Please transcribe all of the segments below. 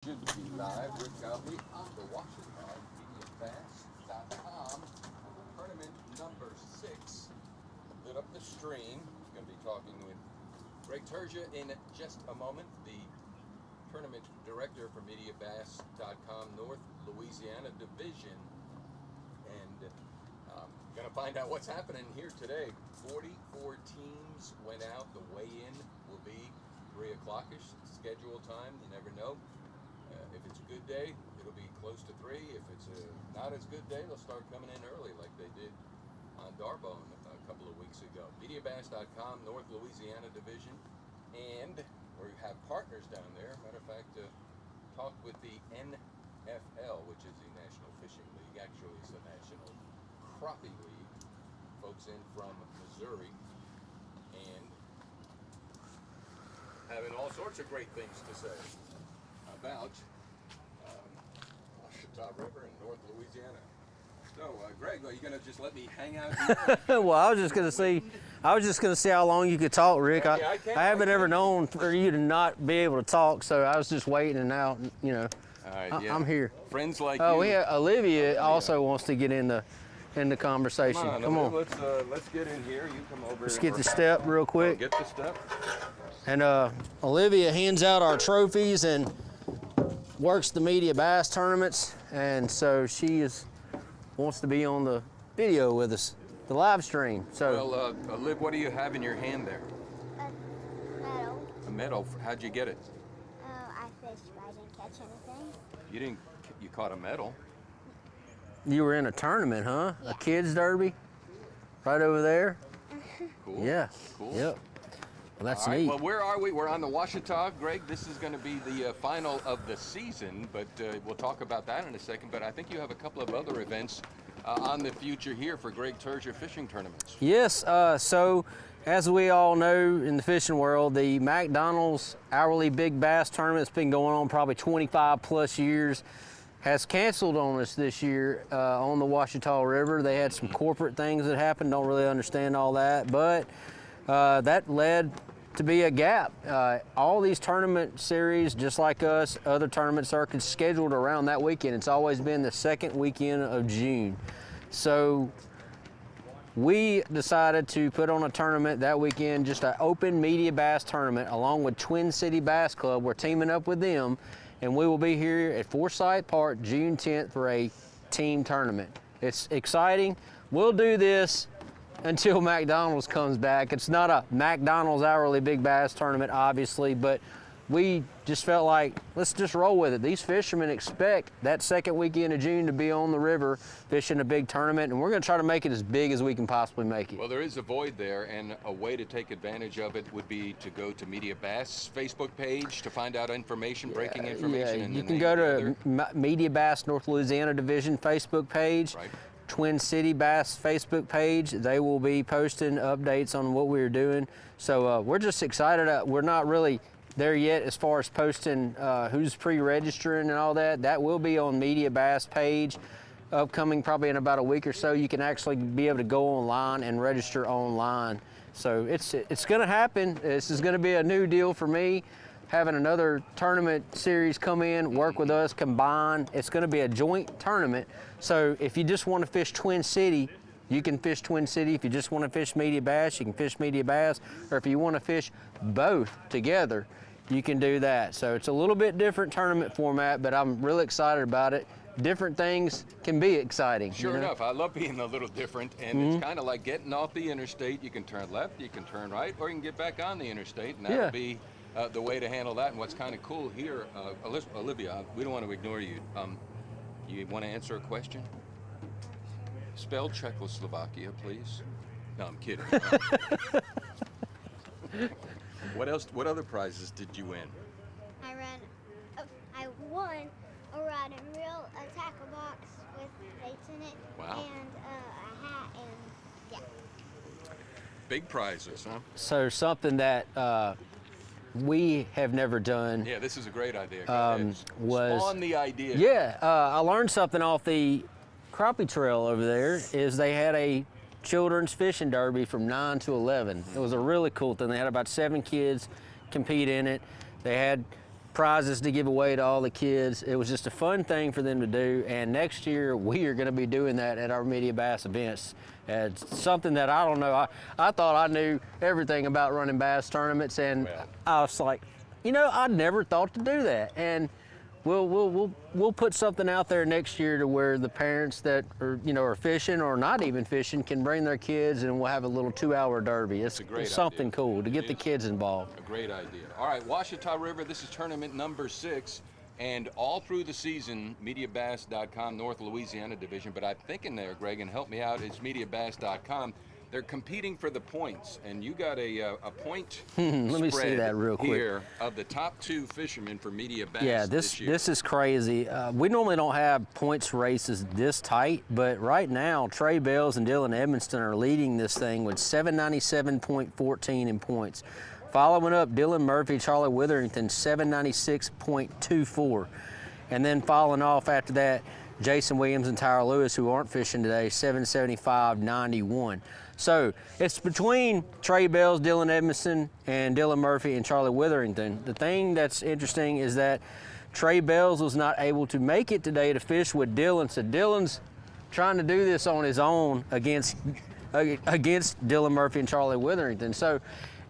Should be live with Godey on the Ouachita MediaBass.com. Tournament number 6 lit up the stream. Going to be talking with Greg Terzia in just a moment, the tournament director for MediaBass.com North Louisiana Division, and going to find out what's happening here today. 44 teams went out. The weigh-in will be 3 o'clock-ish schedule time. You never know. If it's a good day, it'll be close to 3. If it's a not as good day, they'll start coming in early like they did on Darbone a couple of weeks ago. MediaBass.com, North Louisiana Division, and we have partners down there. Matter of fact, talked with the NFL, which is the National Fishing League. Actually, it's the National Crappie League. Folks in from Missouri, and having all sorts of great things to say about Ouachita River in North Louisiana. So, Greg, are you going to just let me hang out here? Well, I was just going to see how long you could talk, Rick. I haven't ever known for you to not be able to talk, so I was just waiting, and now, you know, yeah. I'm here. Friends like you. We have Olivia also wants to get in the conversation. Come on. Let's get in here. You come over. Let's get the step real quick. Get the step. And Olivia hands out our trophies and works the MediaBass tournaments, and so she wants to be on the video with us, the live stream. So, well, Liv, what do you have in your hand there? A medal. A medal. How'd you get it? I fished, but I didn't catch anything. You caught a medal. You were in a tournament, huh? Yeah. A kids derby, right over there. Cool. Yeah. Cool. Yep. Well, that's All right, neat. well, where are we? We're on the Ouachita, Greg. This is going to be the final of the season, but we'll talk about that in a second. But I think you have a couple of other events on the future here for Greg Terzia fishing tournaments. Yes, so as we all know in the fishing world, the McDonald's Hourly Big Bass Tournament that's been going on probably 25 plus years has canceled on us this year on the Ouachita River. They had some corporate things that happened, don't really understand all that, but that led to be a gap. All these tournament series, just like us, other tournament circuits scheduled around that weekend. It's always been the second weekend of June. So we decided to put on a tournament that weekend, just an open media bass tournament, along with Twin City Bass Club. We're teaming up with them, and we will be here at Forsyth Park June 10th for a team tournament. It's exciting. We'll do this until McDonald's comes back. It's not a McDonald's Hourly Big Bass Tournament, obviously, but we just felt like, let's just roll with it. These fishermen expect that second weekend of June to be on the river fishing a big tournament, and we're going to try to make it as big as we can possibly make it. Well, there is a void there, and a way to take advantage of it would be to go to MediaBass Facebook page to find out information, breaking information. Yeah, and you can go to MediaBass North Louisiana Division Facebook page. Right. Twin City Bass Facebook page. They will be posting updates on what we're doing. So we're just excited. We're not really there yet as far as posting who's pre-registering and all that. That will be on MediaBass page upcoming probably in about a week or so. You can actually be able to go online and register online. So it's going to happen. This is going to be a new deal for me, having another tournament series come in, work with us, combine. It's going to be a joint tournament. So if you just want to fish Twin City, you can fish Twin City. If you just want to fish MediaBass, you can fish MediaBass. Or if you want to fish both together, you can do that. So it's a little bit different tournament format, but I'm really excited about it. Different things can be exciting. Sure enough, I love being a little different, and it's kind of like getting off the interstate. You can turn left, you can turn right, or you can get back on the interstate, and that'll be the way to handle that. And what's kind of cool here, Olivia, we don't want to ignore you. You want to answer a question? Spell Czechoslovakia, please. No, I'm kidding. What else? What other prizes did you win? I won a rod and reel, a tackle box with baits in it, Wow. and a hat, and yeah. Big prizes, huh? So something that we have never done. Yeah, this is a great idea. Was spawn the idea. Yeah, I learned something off the crappie trail over there. Is they had a children's fishing derby from 9 to 11. It was a really cool thing. They had about 7 kids compete in it. They had prizes to give away to all the kids. It was just a fun thing for them to do, and next year we are going to be doing that at our MediaBass events. It's something that I don't know. I thought I knew everything about running bass tournaments, and I was like, you know, I never thought to do that. And we'll put something out there next year to where the parents that are fishing or not even fishing can bring their kids, and we'll have a little 2-hour derby. It's something idea. cool to get the kids involved. A great idea. All right, Ouachita River, this is tournament number 6, and all through the season, MediaBass.com, North Louisiana division, but I'm thinking there, Greg, and help me out, it's MediaBass.com. They're competing for the points, and you got a point Let me see that real quick. Here of the top 2 fishermen for MediaBass. Yeah, this is crazy. We normally don't have points races this tight, but right now Trey Bells and Dylan Edmonston are leading this thing with 797.14 in points. Following up, Dylan Murphy, Charlie Witherington, 796.24, and then following off after that, Jason Williams and Tyler Lewis, who aren't fishing today, 775.91. So it's between Trey Bells, Dylan Edmondson, and Dylan Murphy and Charlie Witherington. The thing that's interesting is that Trey Bells was not able to make it today to fish with Dylan. So Dylan's trying to do this on his own against Dylan Murphy and Charlie Witherington. So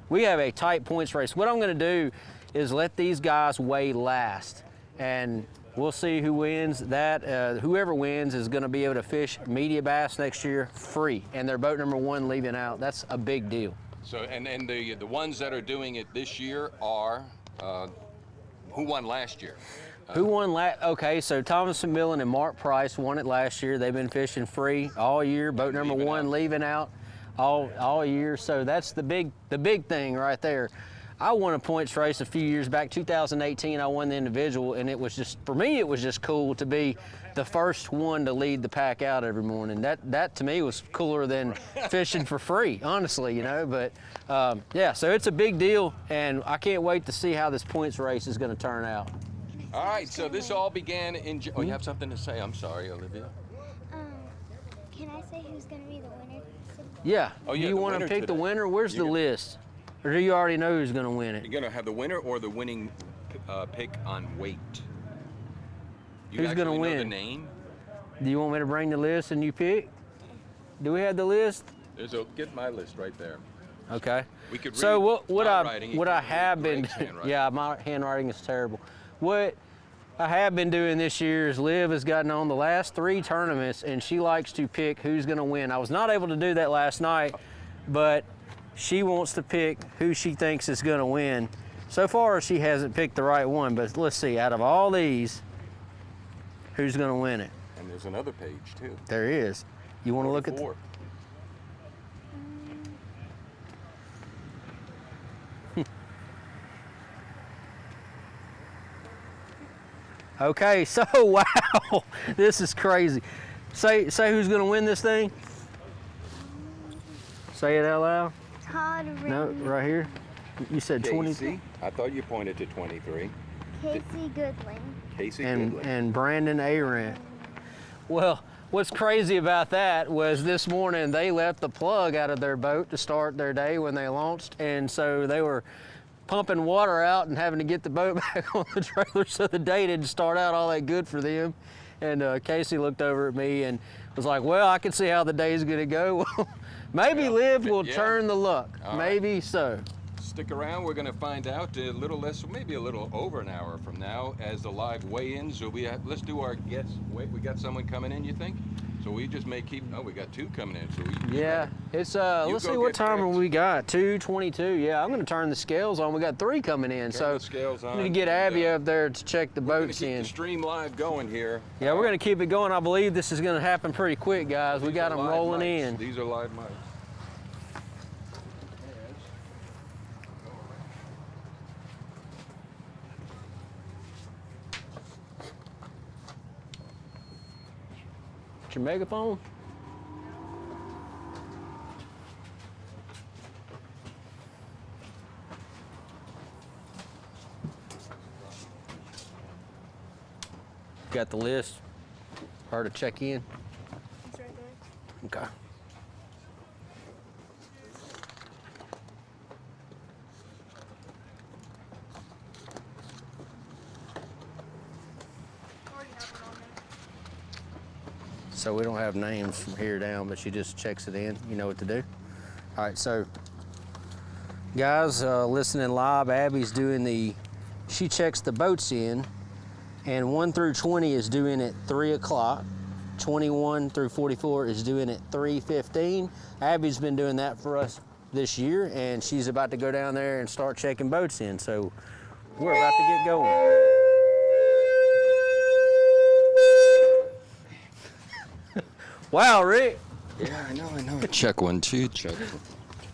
we have a tight points race. What I'm going to do is let these guys weigh last, and we'll see who wins that. Whoever wins is going to be able to fish MediaBass next year free, and their boat number 1 leaving out. That's a big deal. So, and the ones that are doing it this year are, who won last year? Who won last? Okay, so Thomas McMillan and Mark Price won it last year. They've been fishing free all year. Boat number 1 leaving out all year. So that's the big thing right there. I won a points race a few years back, 2018. I won the individual, and it was just, for me, it was just cool to be the first one to lead the pack out every morning. That to me was cooler than fishing for free, honestly, you know. But yeah, so it's a big deal, and I can't wait to see how this points race is going to turn out. All right, so this all began in. Oh, you have something to say? I'm sorry, Olivia. Can I say who's going to be the winner? Yeah. Oh, yeah. Do you want to pick the winner? Where's the list? Or do you already know who's going to win it? You're going to have the winner or the winning pick on weight. Who's going to win? Know the name? Do you want me to bring the list and you pick? Do we have the list? Get my list right there. Okay. We could read so what I have been, yeah, my handwriting is terrible. What I have been doing this year is Liv has gotten on the last 3 tournaments, and she likes to pick who's going to win. I was not able to do that last night, but she wants to pick who she thinks is going to win. So far, she hasn't picked the right one, but let's see, out of all these, who's going to win it? And there's another page, too. There is. You want to look at the... Okay, so wow, this is crazy. Say who's going to win this thing? Say it out loud. Todd Ring. No, right here. You said 20. Casey? I thought you pointed to 23. Casey Goodling. Casey Goodling. And Brandon Arendt. Well, what's crazy about that was this morning they left the plug out of their boat to start their day when they launched, and so they were pumping water out and having to get the boat back on the trailer, so the day didn't start out all that good for them. And Casey looked over at me and was like, well, I can see how the day's gonna go. Maybe Liv will turn the luck. All Maybe right. so. Stick around, we're gonna find out a little less, maybe a little over an hour from now as the live weigh-ins. So let's do our guess. Wait, we got someone coming in, you think? So we just may keep, oh, we got 2 coming in. So it's, let's see, what time have we got? 2:22, yeah, I'm gonna turn the scales on. We got 3 coming in, so the scales on. I'm gonna get Abby up there to check the boats in. We're gonna keep the stream live going here. Yeah, we're gonna keep it going. I believe this is gonna happen pretty quick, guys. We got them rolling in. These are live mics. Your megaphone? Got the list. Hard to check in. It's right there. Okay. So we don't have names from here down, but she just checks it in. You know what to do. All right, so guys, listening live, Abby's doing she checks the boats in, and 1 through 20 is due in at 3 o'clock. 21 through 44 is due in at 3:15. Abby's been doing that for us this year, and she's about to go down there and start checking boats in. So we're about to get going. Wow, Rick. Yeah, I know. Check 1, 2, check.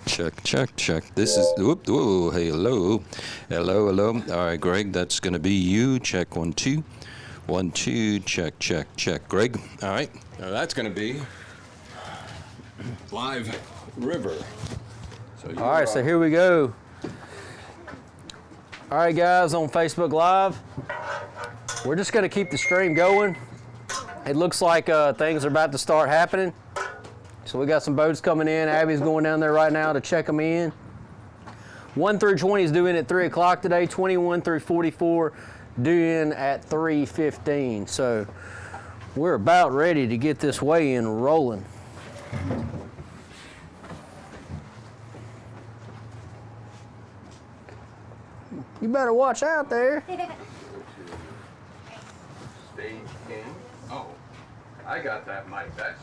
Check. This is, whoop, whoa, hey, hello. All right, Greg, that's gonna be you. Check 1, 2. 1, 2, check. Greg, all right. Now that's gonna be live river. So all right, so here we go. All right, guys, on Facebook Live, we're just gonna keep the stream going. It looks like things are about to start happening. So we got some boats coming in. Abby's going down there right now to check them in. 1 through 20 is due in at 3 o'clock today. 21 through 44 due in at 3:15. So we're about ready to get this weigh-in rolling. You better watch out there. Stage in. Oh, I got that mic. That's.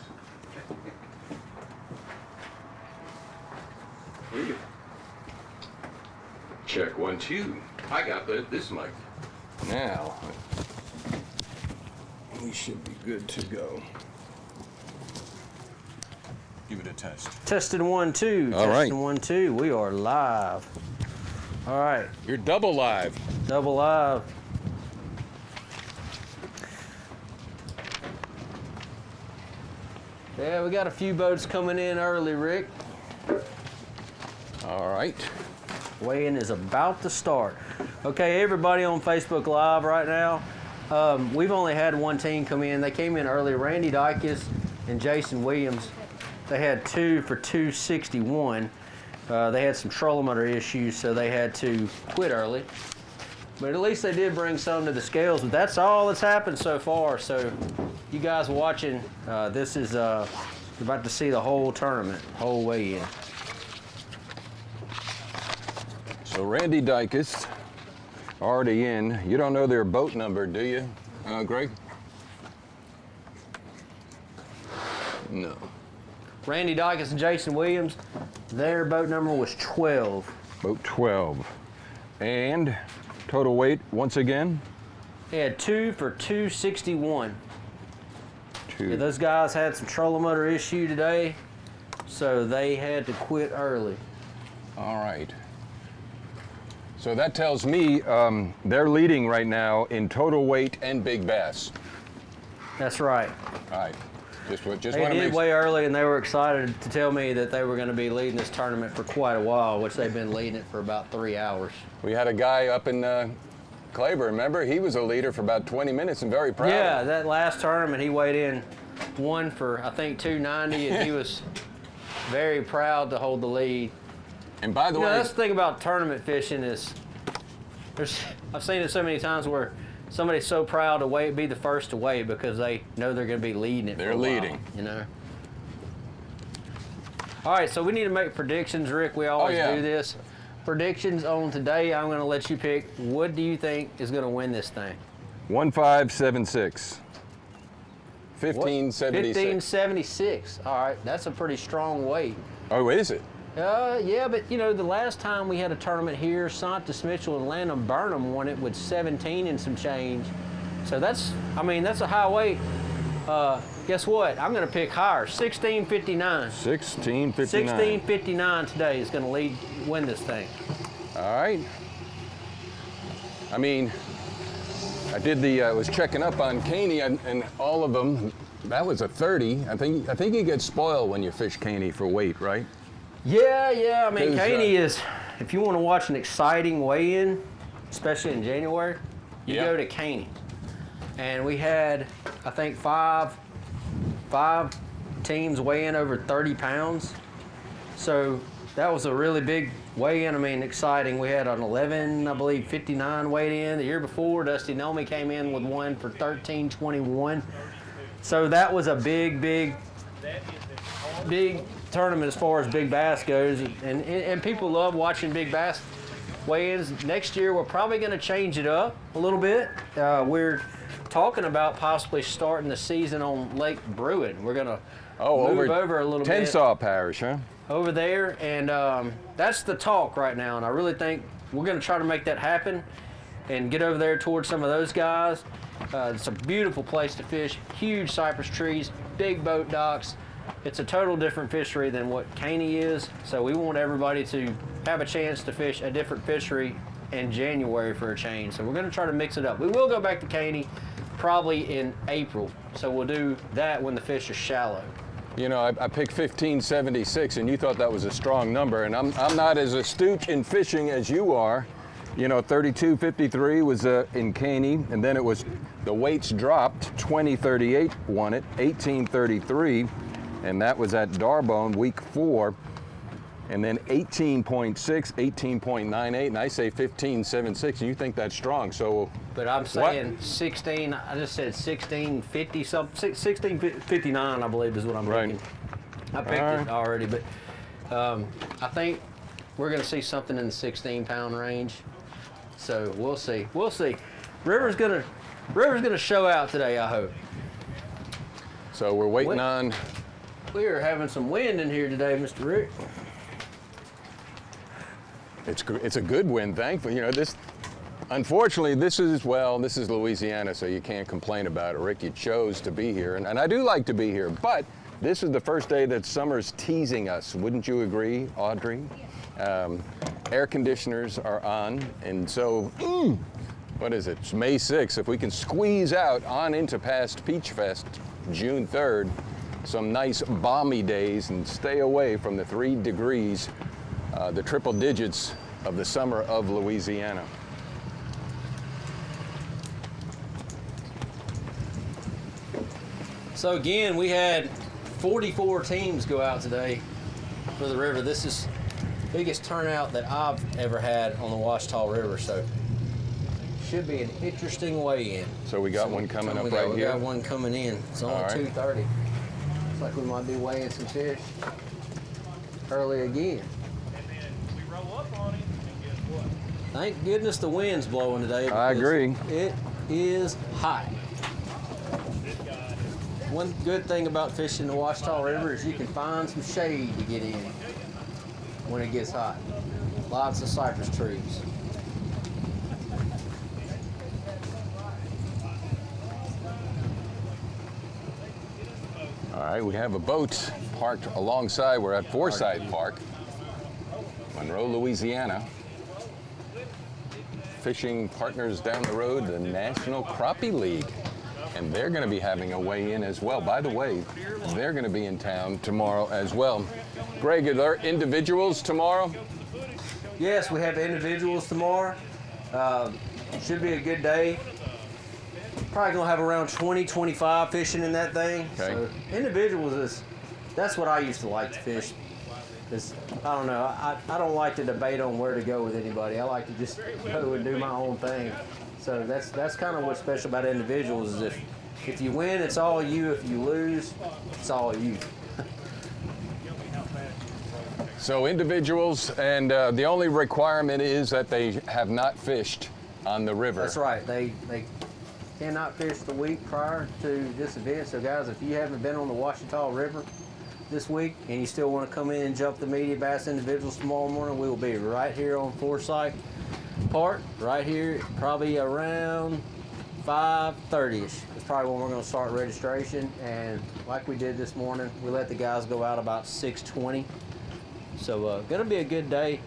Check 1, 2. I got this mic. Now, we should be good to go. Give it a test. Testing 1, 2. All right. Testing 1, 2. We are live. All right. You're double live. Double live. Yeah, we got a few boats coming in early, Rick. All right. Weigh-in is about to start. Okay, everybody on Facebook Live right now, we've only had one team come in. They came in early, Randy Dykes and Jason Williams. They had 2 for 261. They had some trolling motor issues, so they had to quit early. But at least they did bring some to the scales, but that's all that's happened so far. So you guys watching, this is, you're about to see the whole tournament, whole weigh-in. So Randy Dykes, already in. You don't know their boat number, do you, Greg? No. Randy Dykes and Jason Williams, their boat number was 12. Boat 12. And total weight, once again? They had 2 for 261. 2. Yeah, those guys had some trolling motor issue today, so they had to quit early. All right. So that tells me they're leading right now in total weight and big bass. That's right. All right. Just want They to did make way early, and they were excited to tell me that they were going to be leading this tournament for quite a while, which they've been leading it for about 3 hours. We had a guy up in Claiborne, remember? He was a leader for about 20 minutes and very proud. Yeah, that last tournament he weighed in 1 for, I think, 290, and he was very proud to hold the lead. And by the way, that's the thing about tournament fishing is, I've seen it so many times where somebody's so proud to be the first to weigh because they know they're going to be leading it. They're leading. You know. All right, so we need to make predictions, Rick. We always do this. Predictions on today. I'm going to let you pick. What do you think is going to win this thing? 1576. 1576. 1576. All right, that's a pretty strong weight. Oh, is it? Yeah, but you know, the last time we had a tournament here, Santos Mitchell and Lanham Burnham won it with 17 and some change. So that's a high weight. Guess what? I'm going to pick higher, 1659. 1659. 1659 today is going to win this thing. All right. I mean, I was checking up on Caney and all of them. That was a 30. I think you get spoiled when you fish Caney for weight, right? Yeah. I mean, Caney is, if you want to watch an exciting weigh-in, especially in January, you go to Caney. And we had, I think, five teams weigh in over 30 pounds. So that was a really big weigh-in. I mean, exciting. We had an 11, I believe, 59 weighed in. The year before, Dusty Nomi came in with one for 1321. So that was a big tournament as far as big bass goes, and people love watching big bass weigh-ins. Next year we're probably going to change it up a little bit. We're talking about possibly starting the season on Lake Bruin. We're going to move over a little bit. Tensaw Parish, huh? Over there, and that's the talk right now, and I really think we're going to try to make that happen and get over there towards some of those guys. It's a beautiful place to fish, huge cypress trees, big boat docks. It's a total different fishery than what Caney is, so we want everybody to have a chance to fish a different fishery in January for a change. So we're going to try to mix it up. We will go back to Caney probably in April, so we'll do that when the fish are shallow. You know, I picked 1576, and you thought that was a strong number, and I'm not as astute in fishing as you are. You know, 3253 was in Caney, and then it was, the weights dropped. 2038 won it, 1833, and that was at Darbone, week 4. And then 18.6, 18.98, and I say 1576, and you think that's strong. So, but I'm saying 16. I just said 1650 something. 1659, I believe, is what I'm thinking. I picked it already, but I think we're going to see something in the 16-pound range. So we'll see. We'll see. River's gonna show out today, I hope. So we're waiting on. We are having some wind in here today, Mr. Rick. It's a good wind, thankfully. You know, unfortunately, this is Louisiana, so you can't complain about it. Rick, you chose to be here, and I do like to be here, but this is the first day that summer's teasing us. Wouldn't you agree, Audrey? Air conditioners are on, and so, what is it? It's May 6th. If we can squeeze out on into past Peach Fest, June 3rd, some nice balmy days, and stay away from the 3 degrees, the triple digits of the summer of Louisiana. So again, we had 44 teams go out today for the river. This is the biggest turnout that I've ever had on the Ouachita River, so should be an interesting weigh-in. So we got one coming up right here? We got one coming in. It's only 2:30. Looks like we might be weighing some fish early again. Thank goodness the wind's blowing today. I agree. It is hot. One good thing about fishing the Ouachita River is you can find some shade to get in when it gets hot. Lots of cypress trees. All right, we have a boat parked alongside. We're at Forsyth Park, Monroe, Louisiana. Fishing partners down the road, the National Crappie League. And they're going to be having a weigh-in as well. By the way, they're going to be in town tomorrow as well. Greg, are there individuals tomorrow? Yes, we have individuals tomorrow. Should be a good day. Probably going to have around 20, 25 fishing in that thing. Okay. So individuals that's what I used to like to fish. I don't know, I don't like to debate on where to go with anybody. I like to just go and do my own thing. So that's kind of what's special about individuals is if you win, it's all you. If you lose, it's all you. So individuals, and the only requirement is that they have not fished on the river. That's right. They cannot fish the week prior to this event. So guys, if you haven't been on the Ouachita River this week and you still want to come in and jump the MediaBass individuals tomorrow morning, we will be right here on Forsyth Park, right here, probably around 5:30ish. It's probably when we're going to start registration. And like we did this morning, we let the guys go out about 6:20. So going to be a good day.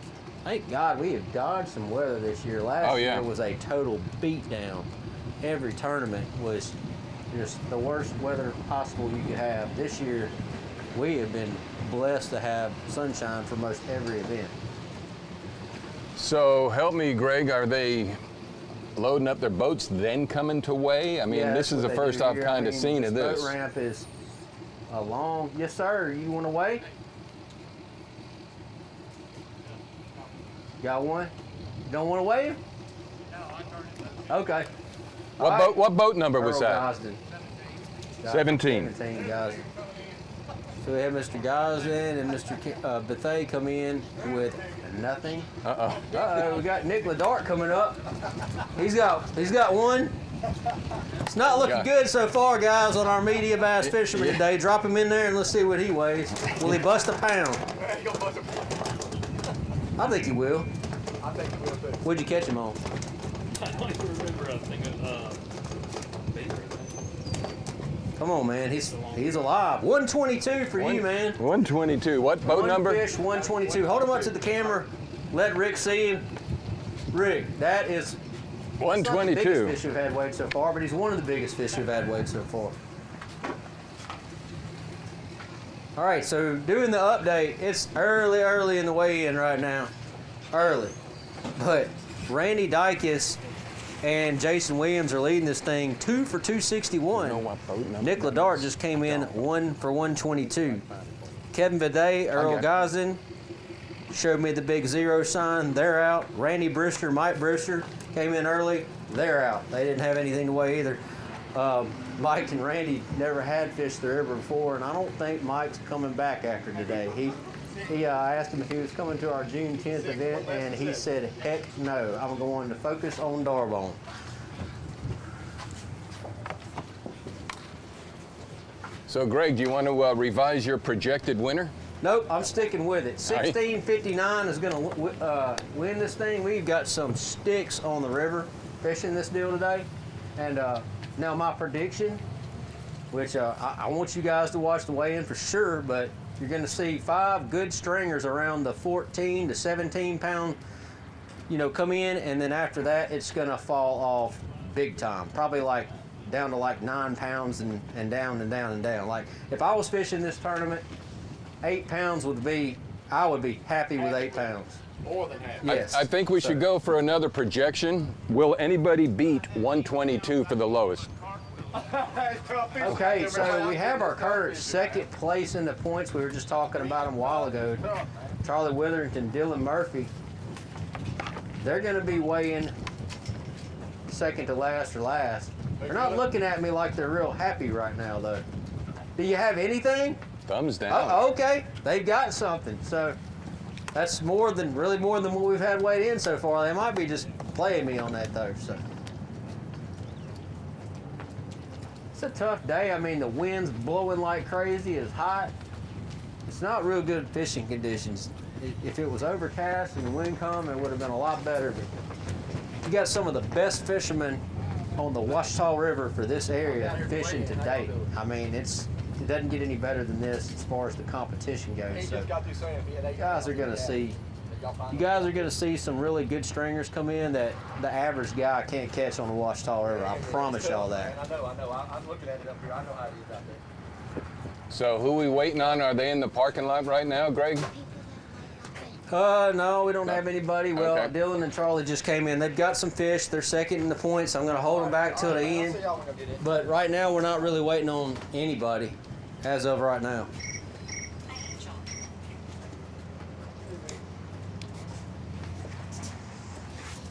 Thank God we have dodged some weather this year. Last year was a total beatdown. Every tournament was just the worst weather possible you could have. This year, we have been blessed to have sunshine for most every event. So help me, Greg, are they loading up their boats then coming to weigh? I mean, this is the first I've kind of seen of this. The boat ramp is a long, yes sir, you want to weigh? Got one? You don't want to weigh him? No, I turned it. Okay. What boat number was that? Gosden. 17. 17 guys. So we have Mr. Gosden and Mr. Bethay come in with nothing. Uh-oh, we got Nick Ledart coming up. He's got one. It's not looking good so far, guys, on our MediaBass fisherman today. Drop him in there and let's see what he weighs. Will he bust a pound? I think he will. I think he will too. What'd you catch him on? I don't even remember. I think Come on, man. He's alive. 122 for you, man. 122. What boat number? Fish 122. Hold him up to the camera. Let Rick see him. Rick, that is 122. Not the biggest fish we've had weighed so far, but he's one of the biggest fish we've had weighed so far. All right, so doing the update. It's early in the weigh-in right now. Early. But Randy Dykes and Jason Williams are leading this thing 2 for 261. Nick Ledart just came in 1 for 122. Kevin Viday, Earl Gosden showed me the big 0 sign. They're out. Randy Brister, Mike Brister came in early. They're out. They didn't have anything to weigh either. Mike and Randy never had fished the river before, and I don't think Mike's coming back after today. He asked him if he was coming to our June 10th event, and he said, heck no, I'm going to focus on Darbone. So, Greg, do you want to revise your projected winner? Nope, I'm sticking with it. 1659 is going to win this thing. We've got some sticks on the river fishing this deal today. And now my prediction, which I want you guys to watch the weigh-in for sure, but you're going to see 5 good stringers around the 14 to 17 pound, come in, and then after that, it's going to fall off big time. Probably like down to like 9 pounds and down and down and down. Like if I was fishing this tournament, 8 pounds I would be happy with 8 pounds. More than that. Yes. I think we should go for another projection. Will anybody beat 122 for the lowest? Okay, so we have our current second place in the points. We were just talking about them a while ago. Charlie Witherington, Dylan Murphy. They're going to be weighing second to last or last. They're not looking at me like they're real happy right now, though. Do you have anything? Thumbs down. Oh, okay, they've got something. So that's really more than what we've had weighed in so far. They might be just playing me on that, though. So. It's a tough day. I mean, the wind's blowing like crazy. It's hot. It's not real good fishing conditions. If it was overcast and the wind come, it would have been a lot better. But you got some of the best fishermen on the Ouachita River for this area fishing to date. I mean, it doesn't get any better than this as far as the competition goes. So you guys are going to see some really good stringers come in that the average guy can't catch on the Ouachita River. I promise y'all that. I know. I'm looking at it up here. I know how it is out there. So who we waiting on? Are they in the parking lot right now, Greg? No, we don't have anybody. Well, Okay. Dylan and Charlie just came in. They've got some fish. They're second in the points. I'm going to hold them back till the end. But right now, we're not really waiting on anybody as of right now.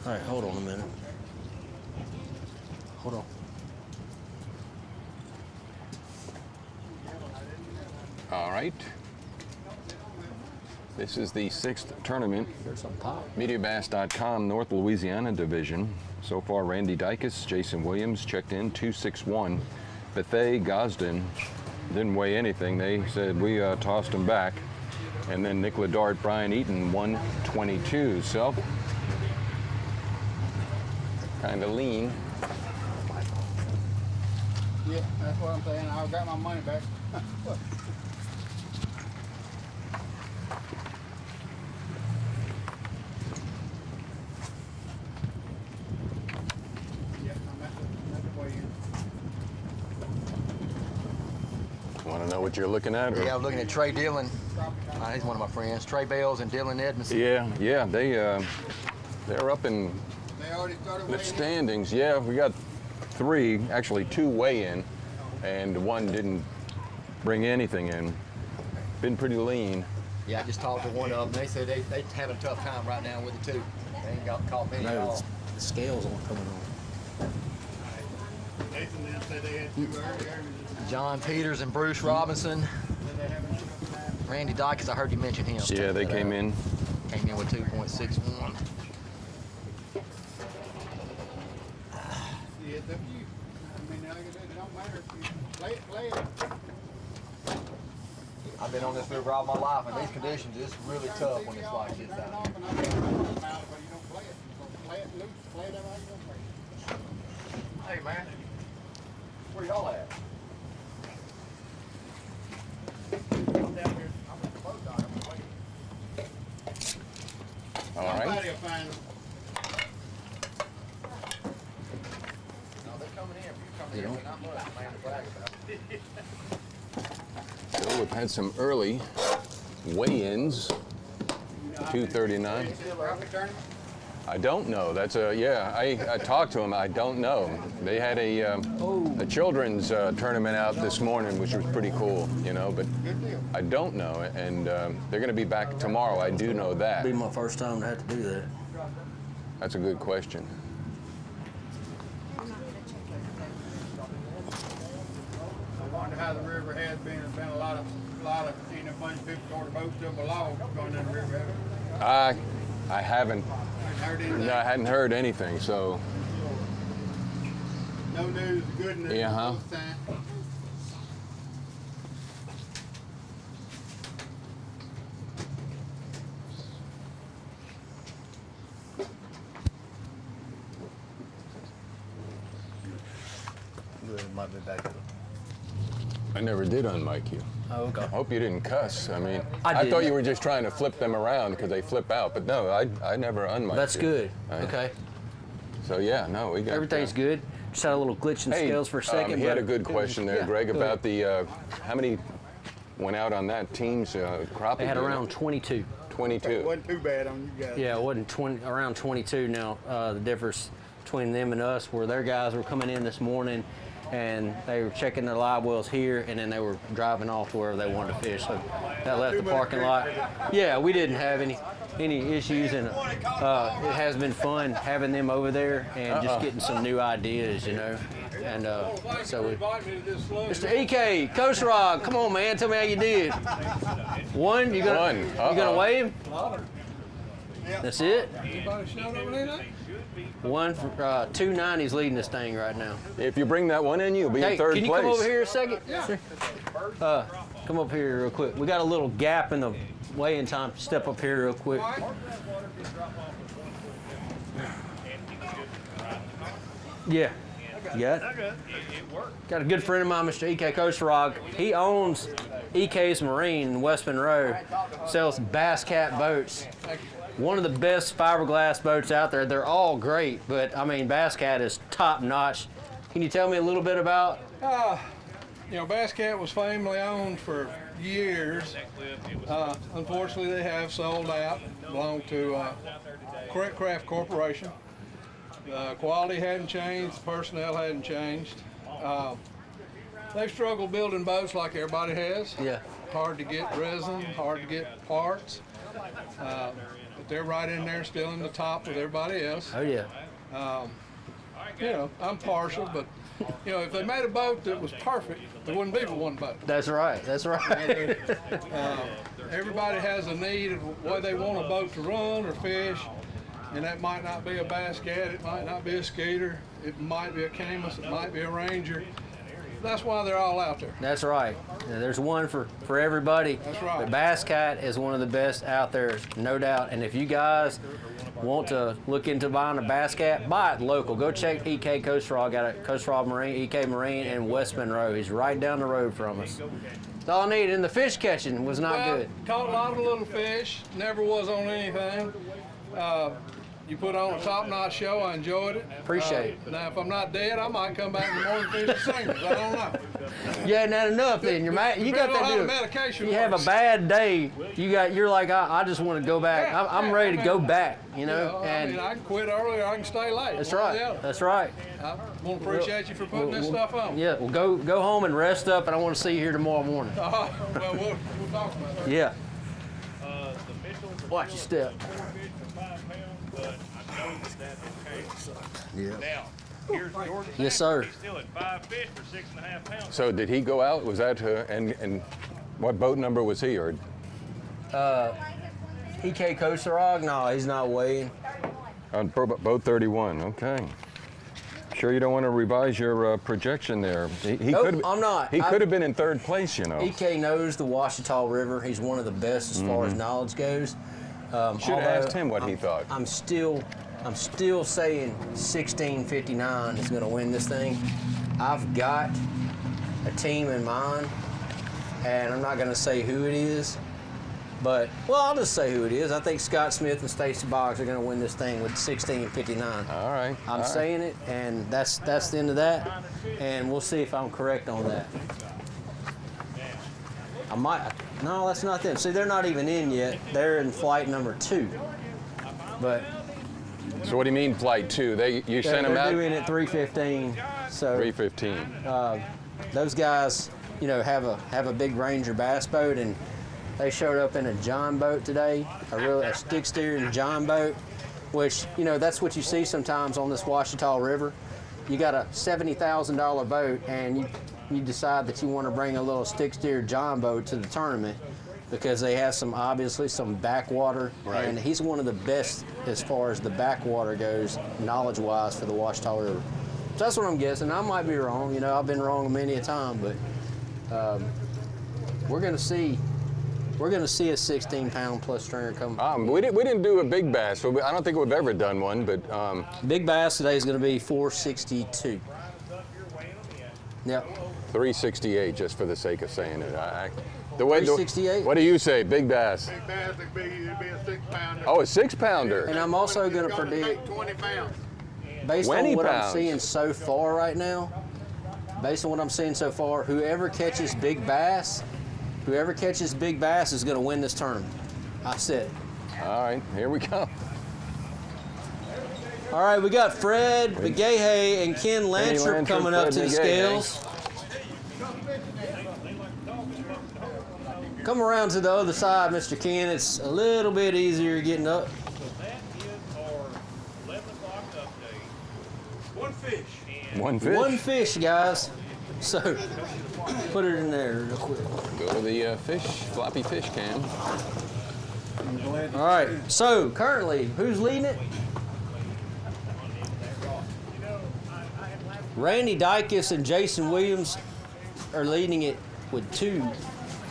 All right, hold on a minute. Hold on. All right. This is the 6th tournament, There's some top. MediaBass.com North Louisiana Division. So far, Randy Dykes, Jason Williams checked in 261. Bethay Gosden didn't weigh anything. They said we tossed them back. And then Nick Ledart, Brian Eaton, 122. So kind of lean. Yeah, that's what I'm saying. I got my money back. Want to know what you're looking at? Or? Yeah, I'm looking at Trey Dillon. He's one of my friends. Trey Bales and Dylan Edmondson. Yeah, they're up in They already started the weighing in. standings. Yeah, we got 3, actually 2 weigh-in, and 1 didn't bring anything in. Been pretty lean. Yeah, I just talked to one of them. They said they having a tough time right now with it too. They ain't got caught many at No, all. the scales aren't coming on. John Peters and Bruce Robinson. Randy Dykes, I heard you mention him. Yeah, they came in. Came in with 2.61. I've been on this river all my life, and these conditions, it's really tough when it's like this out here. Hey, man. Where y'all at? I'm down here. I'm at the boat dock. I'm waiting. All right. No, they're coming in. If you come in, not much, man, to brag about. So we've had some early weigh-ins. 2:39. I don't know. That's yeah. I talked to them. I don't know. They had a children's tournament out this morning, which was pretty cool, you know. But I don't know, and they're going to be back tomorrow. I do know that. It'll be my first time to have to do that. That's a good question. I wonder how the river has been. There's been a lot of, seen a bunch of people toward the boats up along going down the river. I haven't. No, I hadn't heard anything. So. No news, good news. Yeah, huh? Might be back. I never did unmic you. Oh, okay. I hope you didn't cuss. I mean, I I thought didn't. you were just trying to flip them around because they flip out. But no, I never unmiked That's you. good. Right. Okay. So yeah, no, we got Everything's good. Just had a little glitch in Hey, scales for a second. he had but a good it was- question there, yeah, Greg, go about ahead. the how many went out on that team's crappie. They had unit? around 22. 22. Wasn't too bad on you guys. Yeah, it wasn't 20, around 22 now. The difference between them and us were their guys were coming in this morning and they were checking their live wells here and then they were driving off to wherever they wanted to fish. So that left the parking lot. Yeah, we didn't have any issues, and it has been fun having them over there and just getting some new ideas, you know. And so we, Mr. EK, Coast Rock, come on, man, tell me how you did. One, you gonna wave? That's it. One for 290's leading this thing right now. If you bring that one in, you'll be in third can you place. come over here a second? Yeah. Come up here real quick. We got a little gap in the weigh-in time. Step up here real quick. Yeah. You got it? Got a good friend of mine, Mr. EK Coast Rock. He owns EK's Marine in West Monroe. Sells Bass Cat boats. One of the best fiberglass boats out there. They're all great, but I mean, Bass Cat is top notch. Can you tell me a little bit about? You know, Bass Cat was family owned for years. Unfortunately, they have sold out. Belonged to Craft Corporation. Quality hadn't changed. The personnel hadn't changed. They've struggled building boats like everybody has. Yeah. Hard to get resin, hard to get parts. But they're right in there, still in the top with everybody else. Oh yeah. You know, I'm partial, but you know, if they made a boat that was perfect, there wouldn't be but one boat. That's right. That's right. Everybody has a need of what they want a boat to run or fish, and that might not be a Bass Cat, it might not be a Skeeter, it might be a Camus, it might be a Ranger. That's why they're all out there. That's right. Yeah, there's one for everybody. That's right. But Bass Cat is one of the best out there, no doubt. And if you guys want to look into buying a Bass Cat, buy it local. Go check EK Coast Rock. Got a Coast Rock Marine, EK Marine in West Monroe. He's right down the road from us. That's all I need. And the fish catching was not good. Caught a lot of little fish. Never was on anything. You put on a top-notch show. I enjoyed it. Appreciate it. Now, if I'm not dead, I might come back in the morning and fish the singers. I don't know. You hadn't had enough then. You got Depends on that how the deal. medication You have a works. bad day. You're like, I just want to go back. I'm ready to go back. You know. I And mean, I can quit early or I can stay late. that's One or the right. other. That's right. I want to appreciate you for putting this stuff on. Yeah. Well, go home and rest up, and I want to see you here tomorrow morning. Well, we'll talk about that. Yeah. Watch your step. but I know that that has changed. Yeah. Now, Here's Jordan. Yes, sir. He's still at 5 fish for 6.5 pounds. So did he go out? Was that and what boat number was he? Or EK Kosarog? No, he's not weighing. on boat 31? Okay. Sure, you don't want to revise your projection there. He Nope, could. I'm not. He could have been in third place, you know. EK knows the Ouachita River. He's one of the best as far as knowledge goes. Should have asked him what he thought. I'm still saying 1659 is going to win this thing. I've got a team in mind, and I'm not going to say who it is, but well, I'll just say who it is. I think Scott Smith and Stacy Boggs are going to win this thing with 1659. All right. I'm saying it, and that's the end of that, and we'll see if I'm correct on that. I might. No, that's not them. See, they're not even in yet. They're in flight number 2. But So what do you mean flight 2? You sent them they're out? doing it 3:15. So 3:15. those guys, you know, have a big Ranger bass boat, and they showed up in a John boat today, a stick steering John boat, which, you know, that's what you see sometimes on this Ouachita River. You got a $70,000 boat, and you decide that you want to bring a little stick steer John boat to the tournament because they have obviously some backwater, Right. and he's one of the best as far as the backwater goes, knowledge-wise, for the Ouachita River. So that's what I'm guessing. I might be wrong. You know, I've been wrong many a time, but we're gonna see. We're gonna see a 16-pound plus stringer come. We didn't do a big bass. So I don't think we've ever done one, but Big bass today is gonna be 462. Yep. 368, just for the sake of saying it. The way 368? What do you say, big bass? Big bass, it'd be a 6-pounder. Oh, a 6-pounder. And I'm also gonna Gonna predict, take 20 pounds. based 20 on what pounds. I'm seeing so far right now, whoever catches big bass is gonna win this tournament. I said it. All right, here we go. All right, we got Fred Begay and Ken Lantrip Lantrip, coming up Fred to the Begay. scales. Come around to the other side, Mr. Ken. It's a little bit easier getting up. That is our 11 o'clock update. One fish. One fish. One fish, guys. So, put it in there real quick. Go to the floppy fish cam. All right, so currently, who's leading it? Randy Dykes and Jason Williams are leading it with 2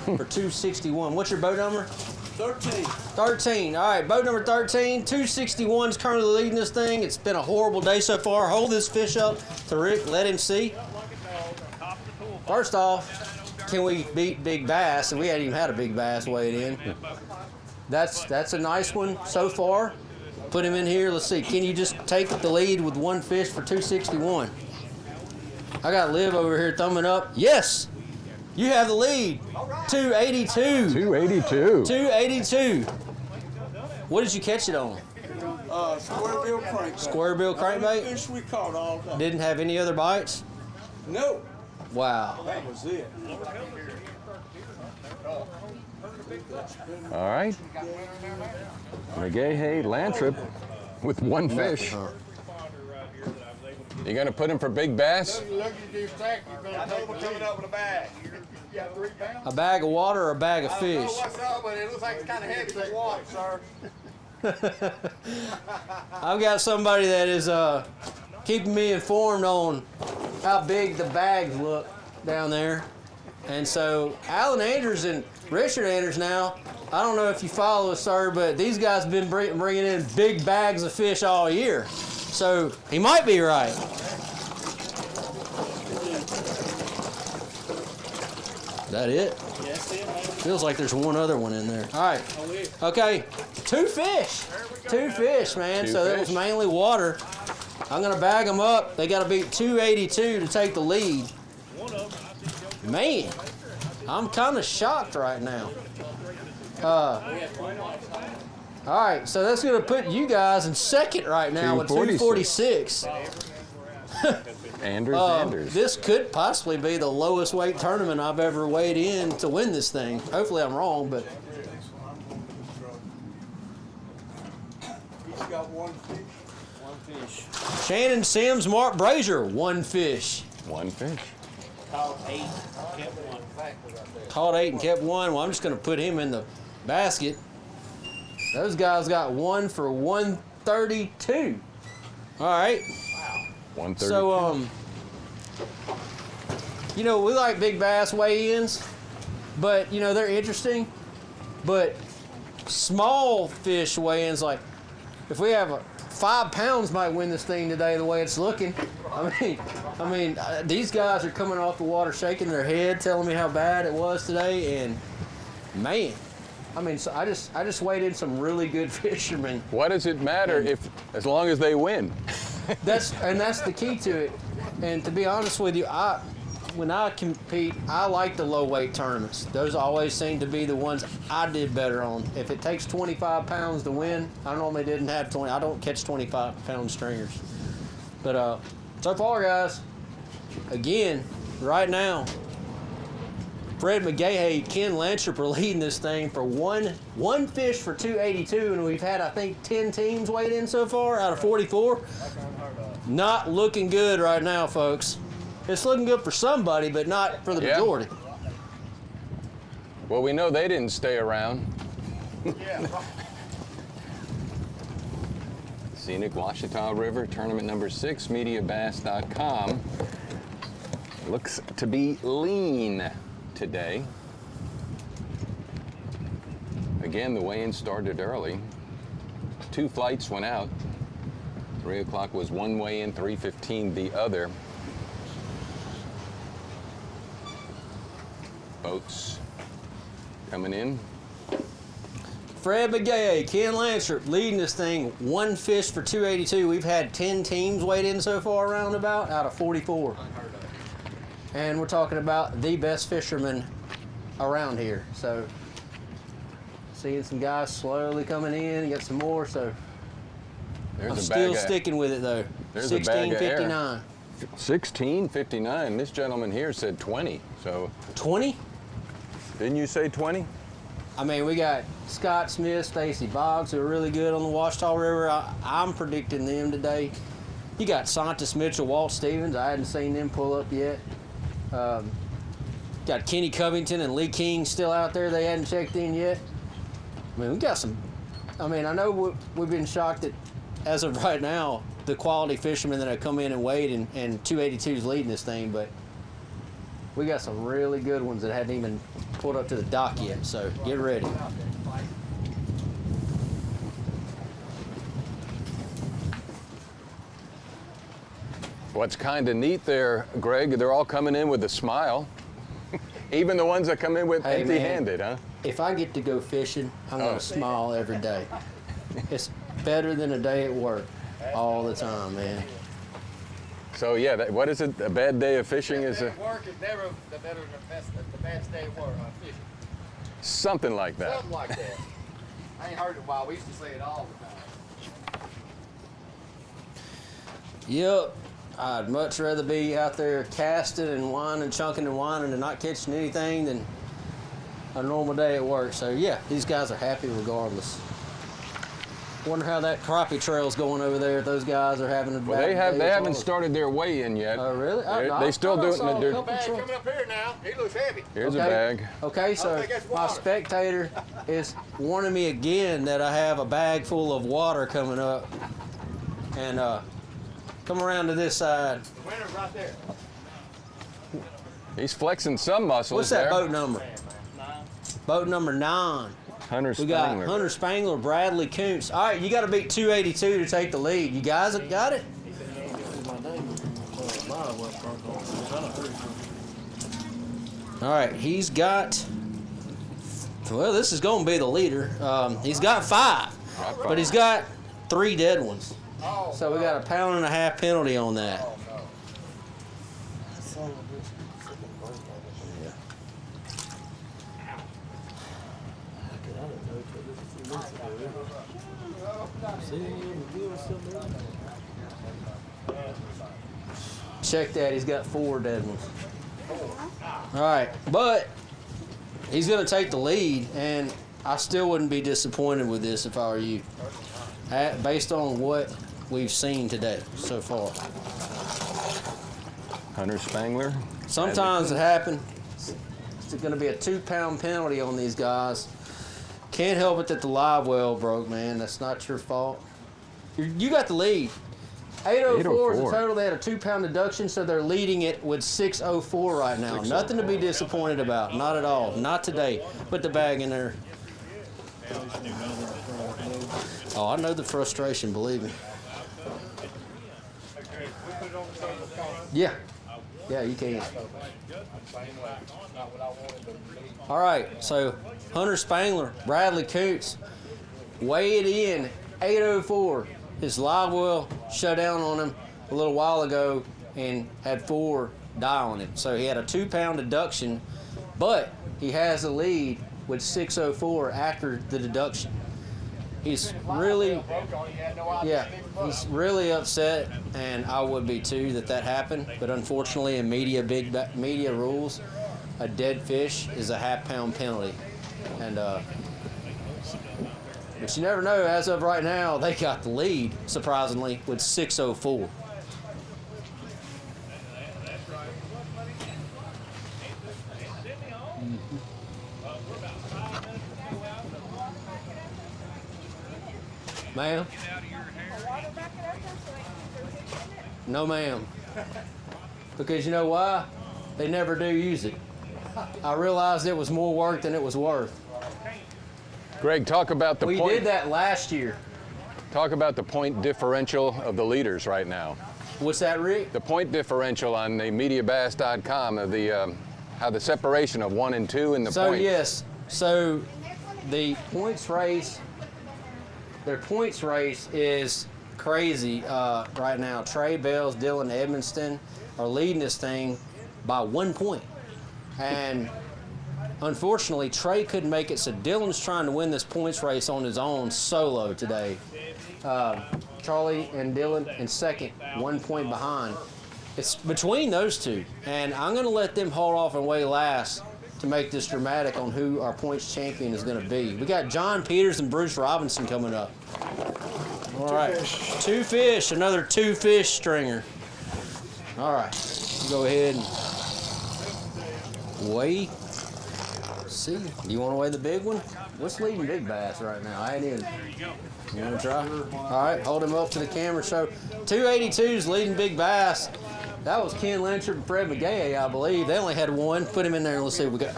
for 261. What's your boat number? 13. 13. All right, boat number 13. 261 is currently leading this thing. It's been a horrible day so far. Hold this fish up to Rick. Let him see. First off, can we beat big bass? And we hadn't even had a big bass weighed in. That's a nice one so far. Put him in here. Let's see. Can you just take the lead with one fish for 261? I got Liv over here thumbing up. Yes, you have the lead. 282. 282. 282. What did you catch it on? Square bill crankbait. Square bill crankbait? Fish we caught all day. Didn't have any other bites? No, Wow. that was it. All right. McGahey, Lantrip with one fish. You gonna put him for big bass? Look at your sack, you're gonna take Coming up with a bag. You got 3 pounds? A bag of water or a bag of I don't know fish? what's up, but it looks like it's kind of heavy for water, sir. I've got somebody that is keeping me informed on how big the bags look down there. And so Alan Andrews and Richard Andrews now, I don't know if you follow us, sir, but these guys have been bringing in big bags of fish all year. So he might be right. Is that it? Yes, it, man. Feels like there's one other one in there. All right. Okay. 2 fish. 2 fish, man. Two So that was fish. mainly water. I'm going to bag them up. They got to beat 282 to take the lead. Man, I'm kind of shocked right now. All right, so that's going to put you guys in second right now with 246. Anders. This could possibly be the lowest weight tournament I've ever weighed in to win this thing. Hopefully I'm wrong, but He's got one fish. One fish. Shannon Sims, Mark Brazier, 1 fish. 1 fish. Caught 8, kept 1. Caught 8 and kept 1. Well, I'm just going to put him in the basket. Those guys got 1 for 132. All right. 132. So, you know, we like big bass weigh-ins, but, you know, they're interesting. But small fish weigh-ins, like, if we have 5 pounds might win this thing today the way it's looking. I mean, these guys are coming off the water shaking their head, telling me how bad it was today, and man, I mean, so I just weighed in some really good fishermen. What does it matter as long as they win? That's the key to it. And to be honest with you, when I compete, I like the low weight tournaments. Those always seem to be the ones I did better on. If it takes 25 pounds to win, I normally didn't have 20. I don't catch 25-pound stringers. But so far, guys, again, right now, Fred McGahey, Ken Lantrip are leading this thing for one fish for 282, and we've had, I think, 10 teams weighed in so far out of 44. Not looking good right now, folks. It's looking good for somebody, but not for the majority. Well, we know they didn't stay around. Scenic Ouachita River, tournament number 6, MediaBass.com. Looks to be lean today. Again, the weigh-in started early. 2 flights went out. 3 o'clock was one weigh-in, 3:15 the other. Boats coming in. Fred McGahey, Ken Lantrip leading this thing, 1 fish for 282. We've had 10 teams weighed in so far roundabout out of 44. And we're talking about the best fishermen around here. So seeing some guys slowly coming in, get some more. So I'm still sticking with it though. There's a bag of air. 16.59. 16.59. This gentleman here said 20. So 20? Didn't you say 20? I mean, we got Scott Smith, Stacy Boggs, who are really good on the Ouachita River. I'm predicting them today. You got Santos Mitchell, Walt Stevens. I hadn't seen them pull up yet. Got Kenny Covington and Lee King still out there. They hadn't checked in yet. I mean, we got some. I mean, I know we've been shocked that, as of right now, the quality fishermen that have come in and weighed, and 282 is leading this thing, but we got some really good ones that hadn't even pulled up to the dock yet, so get ready. What's kind of neat there, Greg, they're all coming in with a smile. Even the ones that come in with empty-handed, huh? If I get to go fishing, I'm going to smile every day. It's better than a day at work all the time, man. So yeah, what is it? A bad day of fishing is a... Work is never the better than the best day of work on fishing. Something like that. Something like that. I ain't heard it a while. We used to say it all the time. Yep. I'd much rather be out there casting and whining, chunking and whining and not catching anything than a normal day at work. So yeah, these guys are happy regardless. Wonder how that crappie trail's going over there if those guys are having a bad Well, day. they haven't started their weigh-in yet. Oh, really? They still do it in the Bag coming up here now. He looks heavy. Here's a bag. Okay, so my spectator is warning me again that I have a bag full of water coming up. And come around to this side. The winner's right there. He's flexing some muscles. What's that boat number? 9. Boat number 9. Hunter We Spangler. got Hunter Spangler, Bradley Koontz. All right, you got to beat 282 to take the lead. You guys got it? All right, he's got, well, this is going to be the leader. He's got 5, but he's got 3 dead ones. So we got a 1.5 pound penalty on that. Check that, he's got 4 dead ones. All right, but he's going to take the lead, and I still wouldn't be disappointed with this if I were you. Based on what we've seen today so far. Hunter Spangler. Sometimes it happens. It's going to be a 2-pound penalty on these guys. Can't help it that the live well broke, man. That's not your fault. You got the lead. 804 is the total. They had a 2-pound deduction, so they're leading it with 604 right now. Nothing to be disappointed about. Not at all. Not today. Put the bag in there. Oh, I know the frustration, believe me. Yeah. Yeah, you can. All right, so Hunter Spangler, Bradley Coots, weighed in 804. His live well shut down on him a little while ago and had 4 die on it. So he had a 2-pound deduction, but he has the lead with 604 after the deduction. He's really, yeah, he's really upset, and I would be too that happened. But unfortunately, in media rules, a dead fish is a half-pound penalty, and but you never know. As of right now, they got the lead, surprisingly, with 604. Ma'am? No, ma'am. Because you know why? They never do use it. I realized it was more work than it was worth. Greg, talk about the point. We did that last year. Talk about the point differential of the leaders right now. What's that, Rick? The point differential on the MediaBass.com of the how the separation of 1 and 2 in the So points. yes, so the points race, their points race is crazy right now. Trey Bells, Dylan Edmonston are leading this thing by 1 point, and unfortunately, Trey couldn't make it, so Dylan's trying to win this points race on his own solo today. Charlie and Dylan in second, 1 point behind. It's between those two, and I'm going to let them hold off and weigh last to make this dramatic on who our points champion is going to be. We got John Peters and Bruce Robinson coming up. All right, 2 fish, another 2 fish stringer. All right, go ahead and weigh. See, you want to weigh the big one? What's leading big bass right now? I ain't even. You want to try? All right, hold him up to the camera. So 282's leading big bass. That was Ken Lynchard and Fred McGay, I believe. They only had 1. Put him in there and let's see what we got.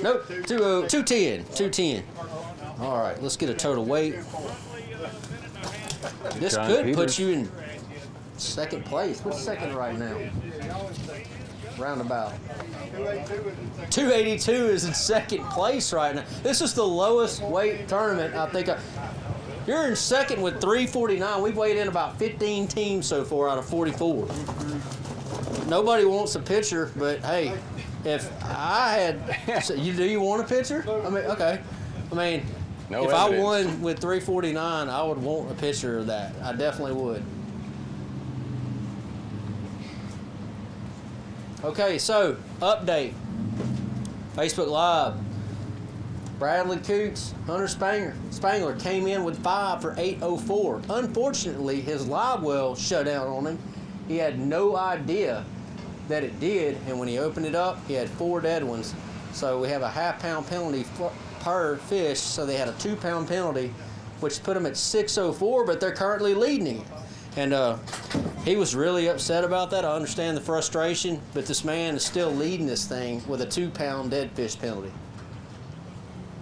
Nope, 210. 210. All right, let's get a total weight. This John could Peters. put you in second place. What's second right now? Roundabout. 282 is in second place right now. This is the lowest weight tournament I think. You're in second with 349. We've weighed in about 15 teams so far out of 44. Nobody wants a picture, but hey, if I had, so do you want a picture? I mean, okay. I mean, No if evidence. I won with 349, I would want a picture of that. I definitely would. Okay, so update. Facebook Live. Bradley Coots, Hunter Spangler came in with 5 for 804. Unfortunately, his live well shut down on him. He had no idea that it did, and when he opened it up, he had 4 dead ones. So we have a half-pound penalty per fish, so they had a 2-pound penalty, which put them at 604, but they're currently leading it. And he was really upset about that. I understand the frustration, but this man is still leading this thing with a 2-pound dead fish penalty.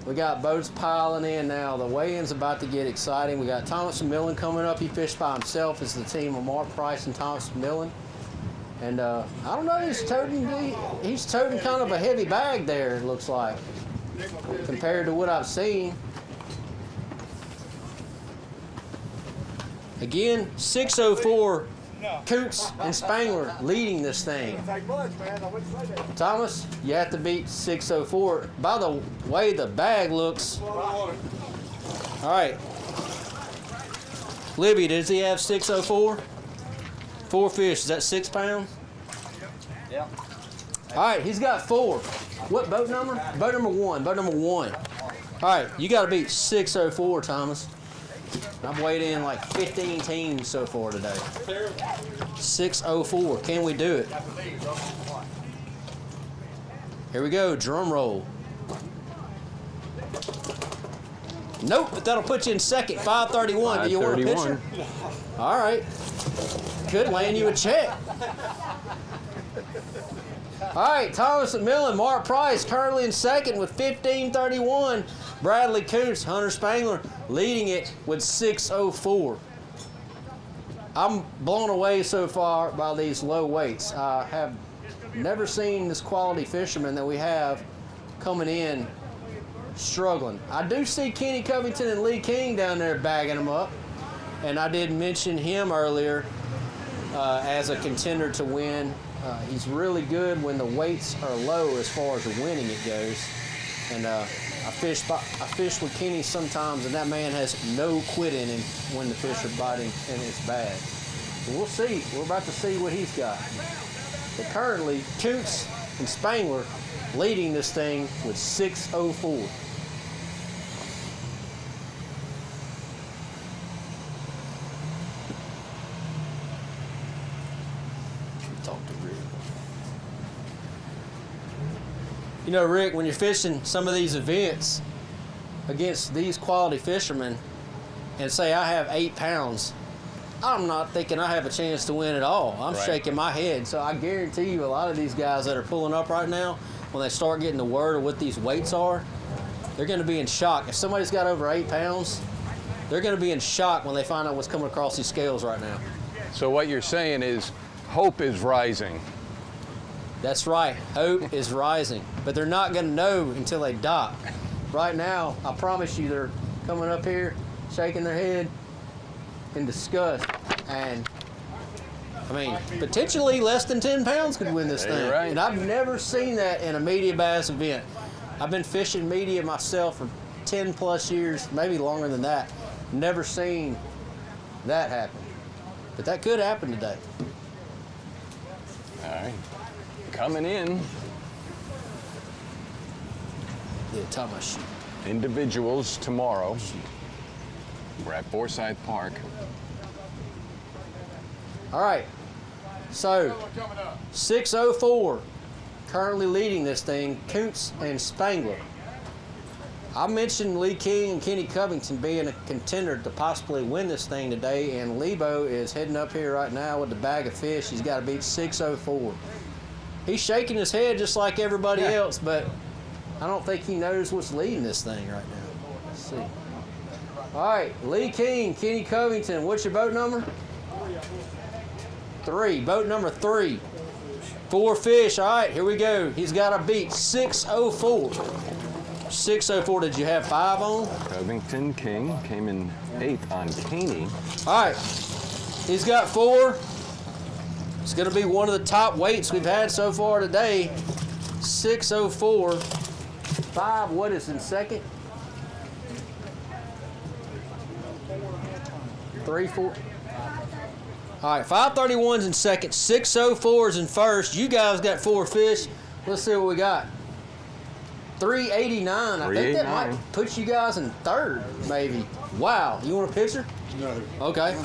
We got boats piling in now. The weigh-in's about to get exciting. We got Thomas Millen coming up. He fished by himself. It's the team of Mark Price and Thomas Millen. And I don't know, he's toting kind of a heavy bag there, it looks like, compared to what I've seen. Again, 604, Coots and Spangler leading this thing. Thomas, you have to beat 604. By the way the bag looks. All right. Libby, does he have 604? 4 fish, is that 6 pounds? Yeah. All right, he's got 4. What boat number? Boat number 1, boat number 1. All right, you got to beat 604, Thomas. I've weighed in like 15 teams so far today. 604. Can we do it? Here we go. Drum roll. Nope, but that'll put you in second. 531. Do you want a picture? All right. Could land you a check. All right, Thomas McMillan, Mark Price currently in second with 1531. Bradley Koontz, Hunter Spangler leading it with 604. I'm blown away so far by these low weights. I have never seen this quality fisherman that we have coming in struggling. I do see Kenny Covington and Lee King down there bagging them up, and I did mention him earlier as a contender to win. He's really good when the weights are low as far as the winning it goes. And I fish with Kenny sometimes, and that man has no quit in him when the fish are biting in his bag. So we'll see. We're about to see what he's got. But currently, Koontz and Spangler leading this thing with 604. You know, Rick, when you're fishing some of these events against these quality fishermen and say I have 8 pounds, I'm not thinking I have a chance to win at all. I'm shaking my head. So I guarantee you a lot of these guys that are pulling up right now, when they start getting the word of what these weights are, they're going to be in shock. If somebody's got over 8 pounds, they're going to be in shock when they find out what's coming across these scales right now. So what you're saying is hope is rising. That's right. Hope is rising. But they're not going to know until they dock. Right now, I promise you, they're coming up here, shaking their head in disgust. And, I mean, potentially less than 10 pounds could win this thing. Right. And I've never seen that in a MediaBass event. I've been fishing media myself for 10 plus years, maybe longer than that. Never seen that happen. But that could happen today. All right. Coming in. Yeah, tie my shoe. Individuals tomorrow. We're at Forsyth Park. All right. So, 604. Currently leading this thing, Koontz and Spangler. I mentioned Lee King and Kenny Covington being a contender to possibly win this thing today, and Lebo is heading up here right now with the bag of fish. He's got to beat 604. He's shaking his head just like everybody else, but I don't think he knows what's leading this thing right now. Let's see. All right, Lee King, Kenny Covington, what's your boat number? 3, boat number 3. 4 fish, all right, here we go. He's got to beat 604. 604, did you have 5 on? Covington King came in 8th on Caney. All right, he's got 4. It's going to be one of the top weights we've had so far today. 604. 5, what is in second? 3, 4. All right, 531's in second, 604's in first. You guys got 4 fish. Let's see what we got. 389. I think that might put you guys in third, maybe. Wow. You want a picture? No. Okay.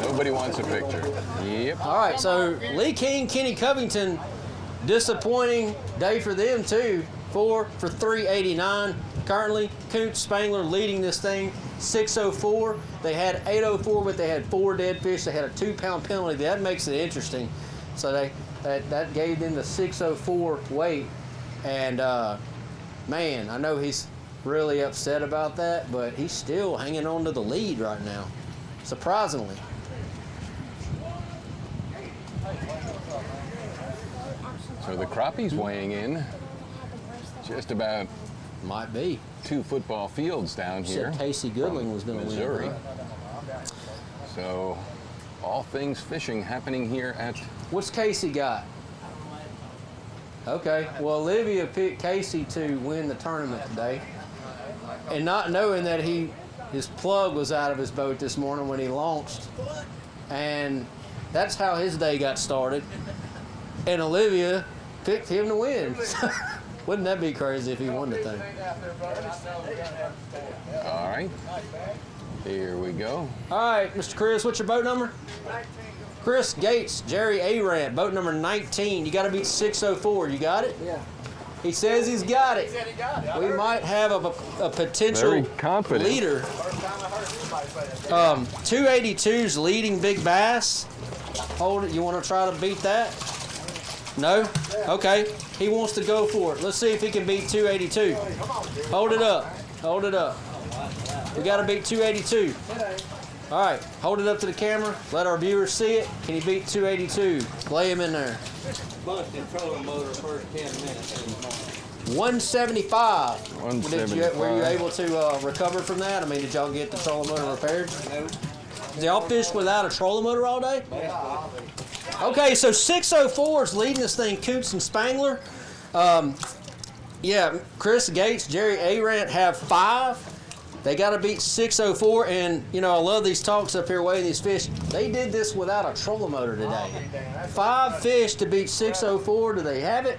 Nobody wants a picture. Yep. All right, so Lee King, Kenny Covington, disappointing day for them too. 4 for 389. Currently, Koontz Spangler leading this thing, 604. They had 804, but they had 4 dead fish. They had a 2-pound penalty. That makes it interesting. So that gave them the 604 weight. And man, I know he's really upset about that, but he's still hanging on to the lead right now, surprisingly. So the crappies weighing in just about might be 2 football fields down here. Said Casey Goodling was going to win. Missouri. So all things fishing happening here at. What's Casey got? Okay, well Olivia picked Casey to win the tournament today, and not knowing that his plug was out of his boat this morning when he launched, and that's how his day got started. And Olivia picked him to win. Wouldn't that be crazy if he won the thing? All right. Here we go. All right, Mr. Chris, what's your boat number? 19. Chris Gates, Jerry Arant, boat number 19. You got to beat 604. You got it? Yeah. He says he's got it. He said he got it. We might have a potential Very confident. leader. First time I heard anybody say that. 282's leading big bass. Hold it. You want to try to beat that? No? Okay. He wants to go for it. Let's see if he can beat 282. Hold it up. Hold it up. We got to beat 282. All right. Hold it up to the camera. Let our viewers see it. Can he beat 282? Lay him in there. Busted trolling motor first 10 minutes. 175. 175. Were you able to recover from that? I mean, did y'all get the trolling motor repaired? No. Did y'all fish without a trolling motor all day? Okay, so 604 is leading this thing, Coots and Spangler. Yeah, Chris Gates, Jerry Arant have 5. They got to beat 604, and you know I love these talks up here weighing these fish. They did this without a trolling motor today. 5 fish to beat 604. Do they have it?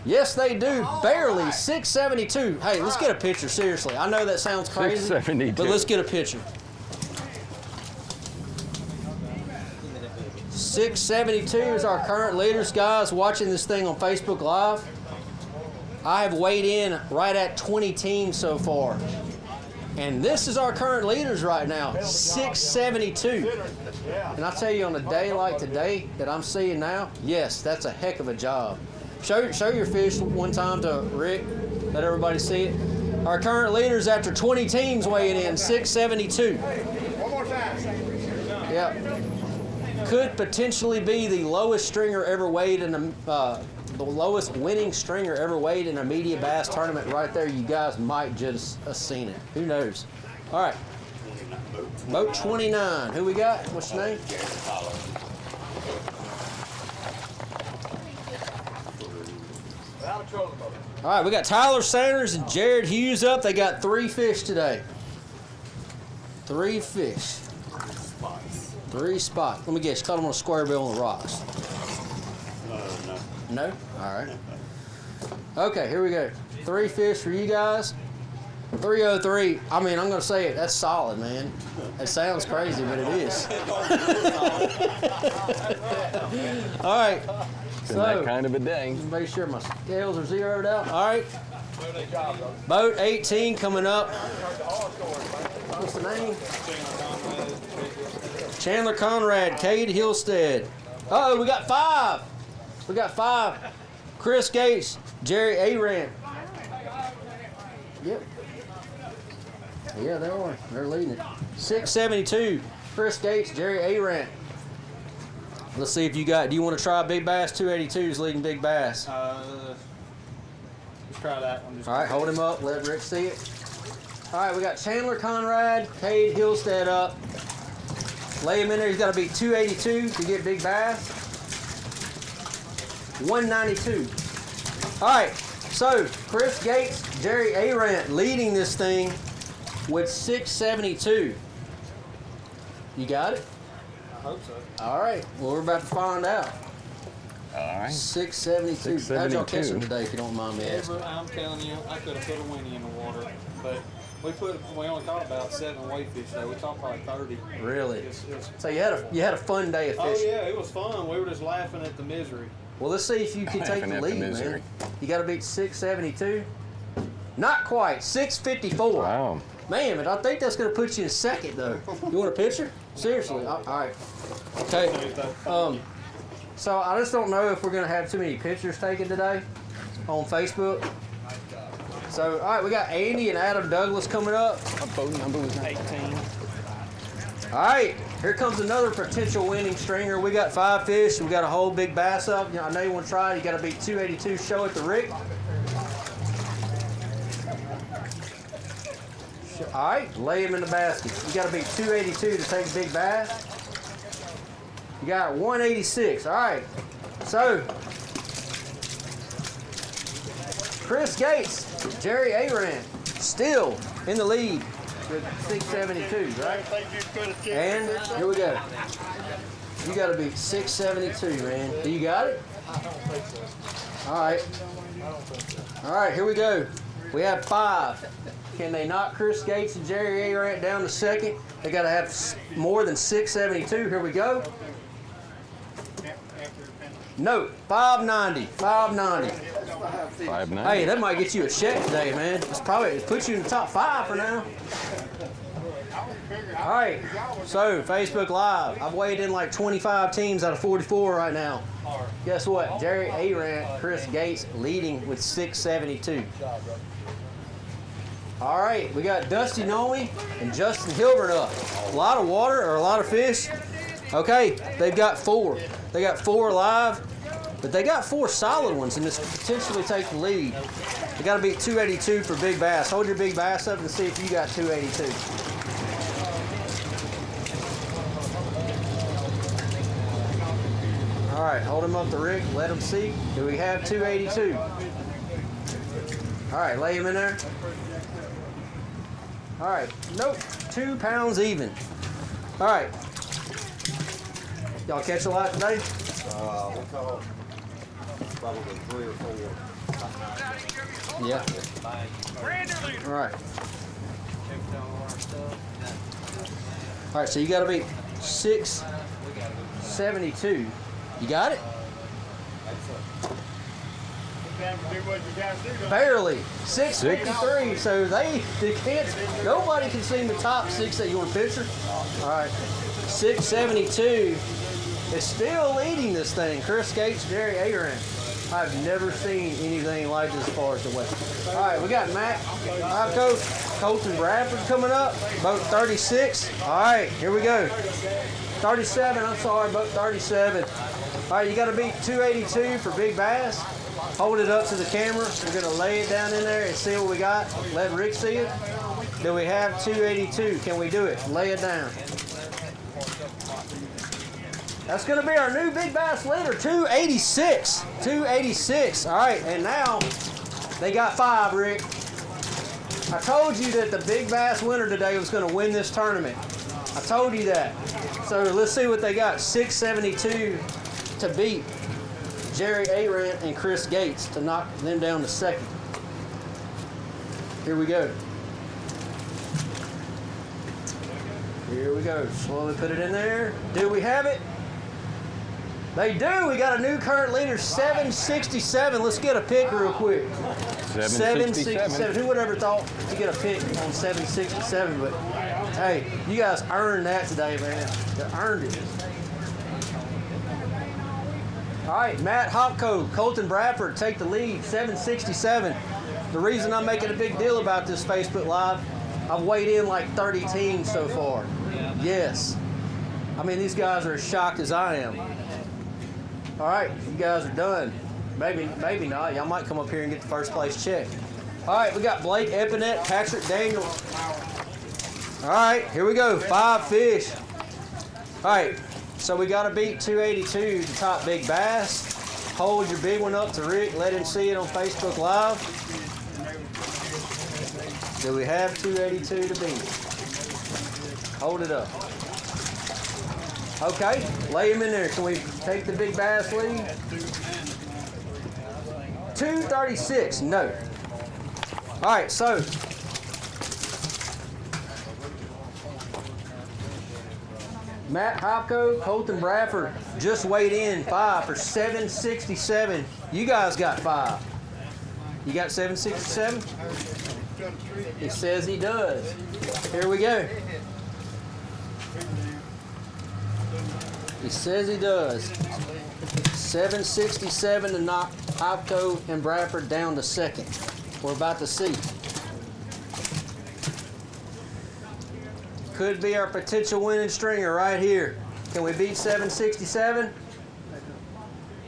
Yes, they do. Barely 672. Hey, let's get a picture. Seriously, I know that sounds crazy, 672. but let's get a picture. 672 is our current leaders, guys. Watching this thing on Facebook Live, I have weighed in right at 20 teams so far. And this is our current leaders right now, 672. And I'll tell you, on a day like today that I'm seeing now, yes, that's a heck of a job. Show your fish one time to Rick, let everybody see it. Our current leaders after 20 teams weighing in, 672. One more time. Yep. Could potentially be the lowest stringer ever weighed in the lowest winning stringer ever weighed in a MediaBass tournament right there. You guys might just have seen it. Who knows? All right. Boat 29. Who we got? What's your name? All right, we got Tyler Sanders and Jared Hughes up. They got 3 fish today. 3 fish. 3 spots. Let me guess. Caught them on a square bill on the rocks. No? All right. Okay, here we go. 3 fish for you guys. 303. I mean, I'm going to say it. That's solid, man. It sounds crazy, but it is. All right. Been that kind of a day. Make sure my scales are zeroed out. All right. Boat 18 coming up. What's the name? Chandler Conrad, Cade Hillstead. Uh-oh, we got 5. We got 5. Chris Gates, Jerry Arant. Yep. Yeah, they are. They're leading it. 672. Chris Gates, Jerry Arant. Let's see if you got. Do you want to try Big Bass? 282 is leading Big Bass. Let's try that. All right, hold him up. Let Rick see it. All right, we got Chandler Conrad, Cade Hillstead up. Lay him in there. He's got to beat 282 to get Big Bass. 192. All right, so Chris Gates, Jerry Arant leading this thing with 672. You got it? I hope so. All right, well, we're about to find out. All right. 672. How'd y'all catch him today, if you don't mind me asking? I'm telling you, I could have put a winnie in the water, but we only caught about 7 weight fish though. We caught probably 30. Really? So you had a fun day of Oh fishing. yeah, it was fun. We were just laughing at the misery. Well, let's see if you can take the lead, man. You got to beat 672. Not quite. 654. Wow. Man, but I think that's going to put you in second, though. You want a picture? Seriously? All right. Okay. So I just don't know if we're going to have too many pictures taken today on Facebook. So, all right, we got Andy and Adam Douglas coming up. What boat number was that? 18. All right, here comes another potential winning stringer. We got 5 fish. We got a whole big bass up. You know, I know you want to try it. You got to beat 282. Show it to Rick. All right, lay him in the basket. You got to beat 282 to take big bass. You got 186. All right, so Chris Gates, Jerry Arant, still in the lead with 672, right? And here we go. You got to beat 672, man. Do you got it? All right. All right, here we go. We have 5. Can they knock Chris Gates and Jerry Arant down to second? They got to have more than 672. Here we go. No, 590. 590. 590. Hey, that might get you a check today, man. It puts you in the top 5 for now. All right, so Facebook Live. I've weighed in like 25 teams out of 44 right now. Guess what? Jerry Arant, Chris Gates leading with 672. All right, we got Dusty Noe and Justin Hilbert up. A lot of water or a lot of fish. Okay, they've got 4. They got 4 live, but they got 4 solid ones, and this could potentially take the lead. They got to beat 282 for big bass. Hold your big bass up and see if you got 282. All right, hold him up the rig, let him see. Do we have 282? All right, lay him in there. All right, nope, 2 pounds even. All right. Y'all catch a lot today? We caught probably 3 or 4. Yeah. All right. All right, so you got to beat 672. You got it? Barely. 653. So they can't. Nobody can seem the top 6 that you want a picture. All right. 672 is still leading this thing. Chris Gates, Jerry Arant. I've never seen anything like this as far as the weight. All right, we got Matt, Coach, Colton Bradford coming up, boat 36. All right, here we go. 37, I'm sorry, boat 37. All right, you got to beat 282 for big bass. Hold it up to the camera. We're going to lay it down in there and see what we got. Let Rick see it. Do we have 282? Can we do it? Lay it down. That's going to be our new big bass leader, 286. 286. All right, and now they got 5, Rick. I told you that the big bass winner today was going to win this tournament. I told you that. So let's see what they got. 672 to beat Jerry Arant and Chris Gates to knock them down to second. Here we go. Here we go. Slowly put it in there. Do we have it? They do. We got a new current leader, 767. Let's get a pick real quick. 767. Who would ever thought to get a pick on 767? But hey, you guys earned that today, man. You earned it. All right, Matt Hopko, Colton Bradford take the lead, 767. The reason I'm making a big deal about this Facebook Live, I've weighed in like 30 teams so far. Yes. I mean, these guys are as shocked as I am. All right, you guys are done. Maybe not. Y'all might come up here and get the first place check. All right, we got Blake Epinette, Patrick Daniels. All right, here we go. 5 fish. All right, so we got to beat 282 to top big bass. Hold your big one up to Rick. Let him see it on Facebook Live. Do we have 282 to beat? Hold it up. Okay, lay him in there. Can we take the big bass lead? 236, no. All right, so Matt Hopko, Colton Bradford just weighed in 5 for 767. You guys got 5. You got 767? He says he does. Here we go. He says he does. 767 to knock Hopko and Bradford down to second. We're about to see. Could be our potential winning stringer right here. Can we beat 767?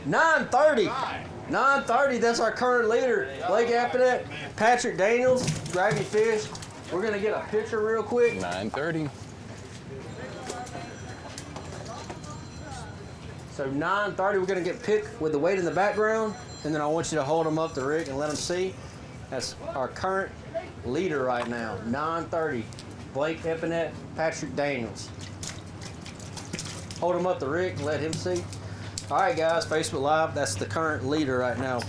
930. 930, that's our current leader. Blake Epinette, Patrick Daniels, grab your fish. We're gonna get a picture real quick. 930. So 930, we're gonna get picked with the weight in the background, and then I want you to hold them up the rig and let them see. That's our current leader right now, 930. Blake Epinette, Patrick Daniels. Hold him up the rig and let him see. All right, guys, Facebook Live, that's the current leader right now.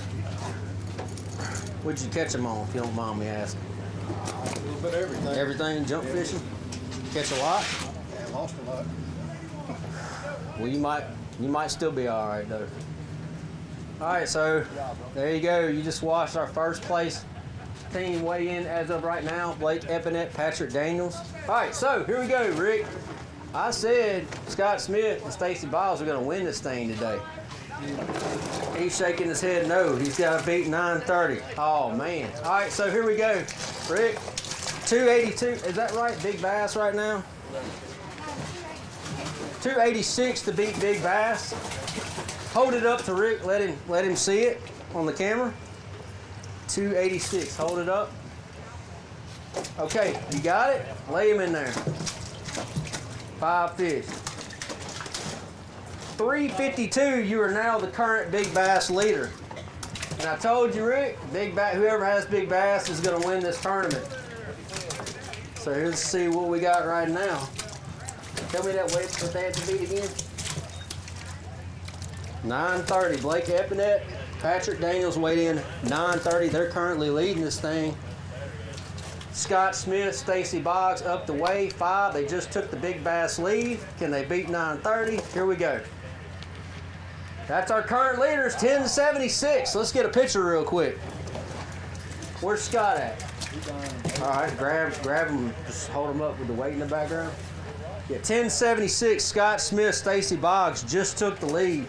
What'd you catch him on, if you don't mind me asking? A little bit of everything. Everything, jump fishing. Catch a lot? Yeah, lost a lot. Well, you might still be all right though. All right, so there you go. You just watched our first place team weigh in as of right now. Blake Epinette, Patrick Daniels. All right, so here we go, Rick. I said Scott Smith and Stacy Biles are going to win this thing today. He's shaking his head no. He's got to beat 930. Oh, man. All right, so here we go. Rick, 282. Is that right? Big Bass right now? 286 to beat Big Bass. Hold it up to Rick. Let him see it on the camera. 286. Hold it up. Okay, you got it? Lay him in there. 5 fish. 352, you are now the current Big Bass leader. And I told you, Rick, whoever has Big Bass is going to win this tournament. So here's to see what we got right now. Tell me that weight that they had to beat again. 930, Blake Epinette, Patrick Daniels weighed in 930. They're currently leading this thing. Scott Smith, Stacy Boggs up the way, 5. They just took the Big Bass lead. Can they beat 930? Here we go. That's our current leaders, 10-76. Let's get a picture real quick. Where's Scott at? All right, grab him, just hold him up with the weight in the background. Yeah, 10-76, Scott Smith, Stacy Boggs just took the lead.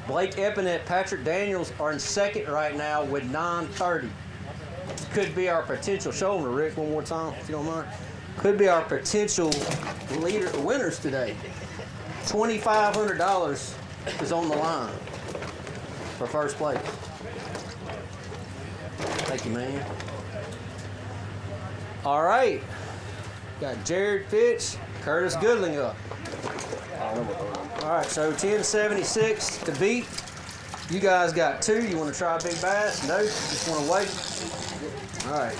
Blake Epinette, Patrick Daniels are in second right now with 930. Could be our potential, show them to Rick one more time, if you don't mind. Could be our potential winners today. $2,500 is on the line for first place. Thank you, man. All right. Got Jared Fitch, Curtis Goodling up. All right, so 10-76 to beat. You guys got 2. You want to try Big Bass? No? Just want to wait? All right.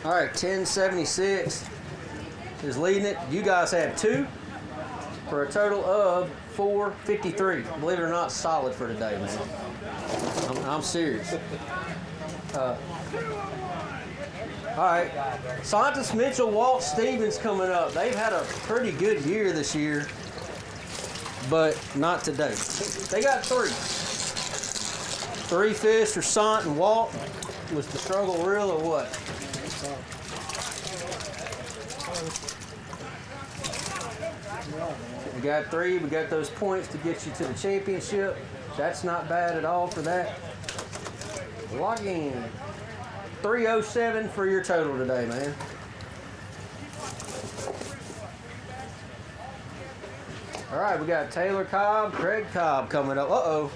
All right, 10-76 is leading it. You guys have 2 for a total of 453. Believe it or not, solid for today, man. I'm serious. All right, Santos Mitchell, Walt Stevens coming up. They've had a pretty good year this year, but not today. They got 3. 3 fish for Sant and Walt. Was the struggle real or what? We got 3. We got those points to get you to the championship. That's not bad at all for that. Lock in. 307 for your total today, man. All right, we got Taylor Cobb, Craig Cobb coming up. Uh-oh.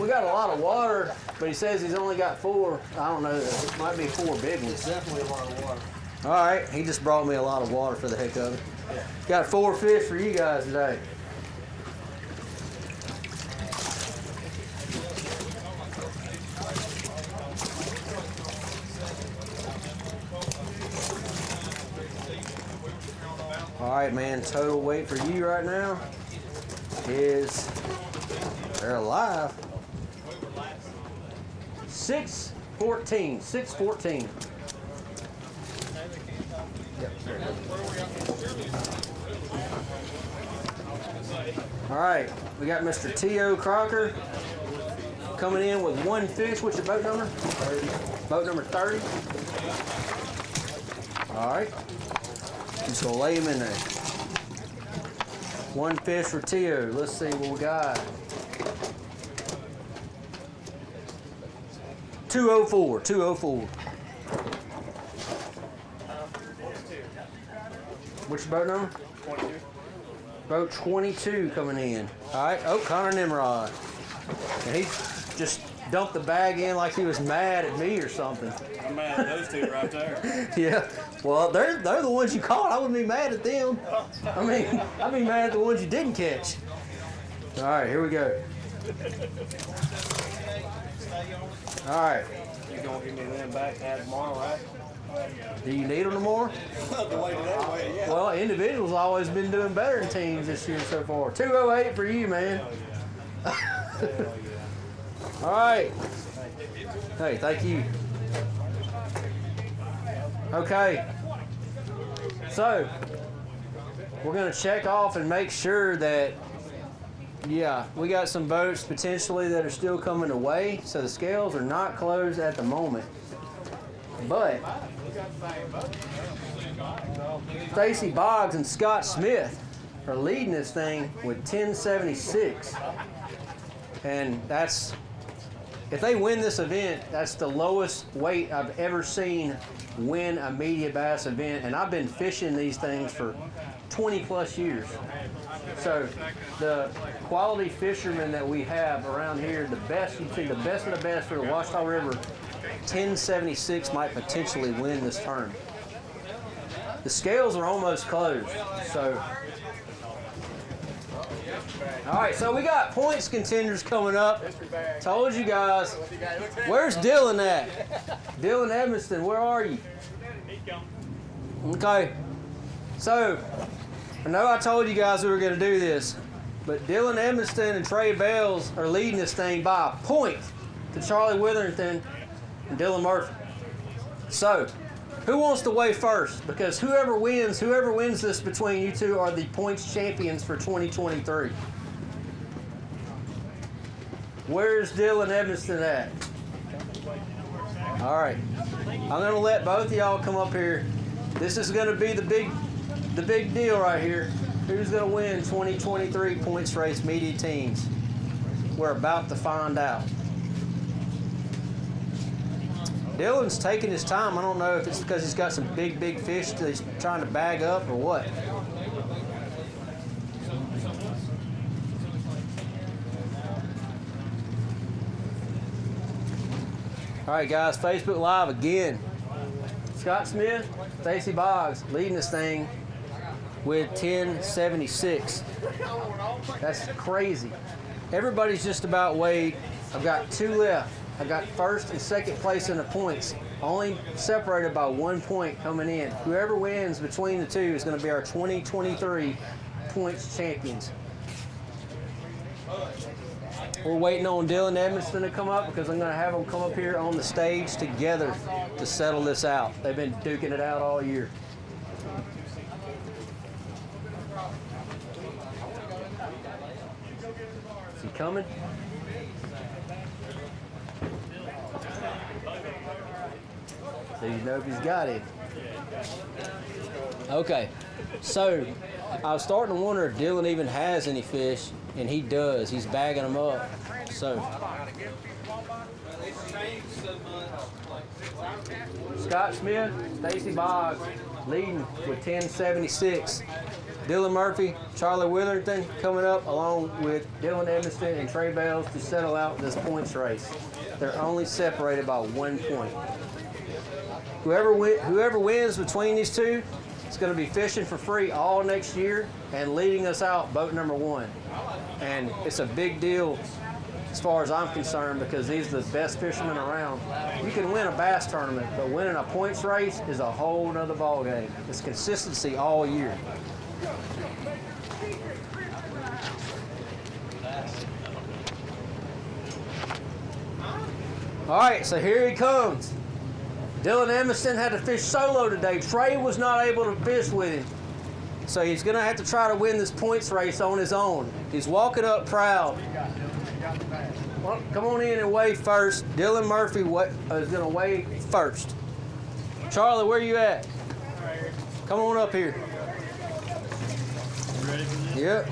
We got a lot of water, but he says he's only got 4. I don't know. It might be 4 big ones. It's definitely a lot of water. All right, he just brought me a lot of water for the heck of it. Yeah. Got 4 fish for you guys today. All right, man, total weight for you right now is, they're alive, 614, 614. Yep. All right, we got Mr. T.O. Crocker coming in with 1 fish. What's your boat number? 30. Boat number 30. All right. Just gonna lay him in there. 1 fish for Tio. Let's see what we got. 204, 204. What's your boat number? 22. Boat 22 coming in. All right. Oh, Connor Nimrod. And he just dumped the bag in like he was mad at me or something. I'm mad at those 2 right there. Yeah. Well, they're the ones you caught. I wouldn't be mad at them. I mean, I'd be mad at the ones you didn't catch. All right, here we go. All right. You're going to give me them back tomorrow, right? Do you need them tomorrow? Yeah. Well, individuals always been doing better than teams this year so far. 208 for you, man. All right. Hey, thank you. Okay. So, we're going to check off and make sure that, yeah, we got some boats potentially that are still coming away. So the scales are not closed at the moment. But Stacy Boggs and Scott Smith are leading this thing with 1076. And that's, if they win this event, that's the lowest weight I've ever seen win a MediaBass event. And I've been fishing these things for 20 plus years. So the quality fishermen that we have around here, the best, you see the best of the best for the Ouachita River, 1076 might potentially win this tournament. The scales are almost closed, so. All right, so we got points contenders coming up. Told you guys. Where's Dylan at? Dylan Edmiston, where are you? Okay, so I know I told you guys we were going to do this, but Dylan Edmiston and Trey Bales are leading this thing by a point to Charlie Witherington and Dylan Murphy. So, who wants to weigh first? Because whoever wins this between you two are the points champions for 2023. Where's Dylan Edmiston at? All right, I'm gonna let both of y'all come up here. This is gonna be the big deal right here. Who's gonna win 2023 points race media teams? We're about to find out. Dylan's taking his time. I don't know if it's because he's got some big fish that he's trying to bag up or what. All right, guys, Facebook Live again. Scott Smith, Stacy Boggs leading this thing with 1076. That's crazy. Everybody's just about weighed. I've got two left. I got first and second place in the points, only separated by 1 point coming in. Whoever wins between the two is going to be our 2023 points champions. We're waiting on Dylan Edmiston to come up because I'm going to have them come up here on the stage together to settle this out. They've been duking it out all year. Is he coming? So you know if he's got it. Okay, so I was starting to wonder if Dylan even has any fish, and he does. He's bagging them up. So Scott Smith, Stacy Boggs leading with 1076. Dylan Murphy, Charlie Witherington coming up along with Dylan Edmiston and Trey Bales to settle out this points race. They're only separated by 1 point. Whoever wins between these two is going to be fishing for free all next year and leading us out boat number 1. And it's a big deal as far as I'm concerned because these are the best fishermen around. You can win a bass tournament, but winning a points race is a whole nother ballgame. It's consistency all year. All right, so here he comes. Dylan Edmiston had to fish solo today. Trey was not able to fish with him. So he's going to have to try to win this points race on his own. He's walking up proud. Well, come on in and weigh first. Dylan Murphy is going to weigh first. Charlie, where you at? Come on up here. You ready for this? Yep.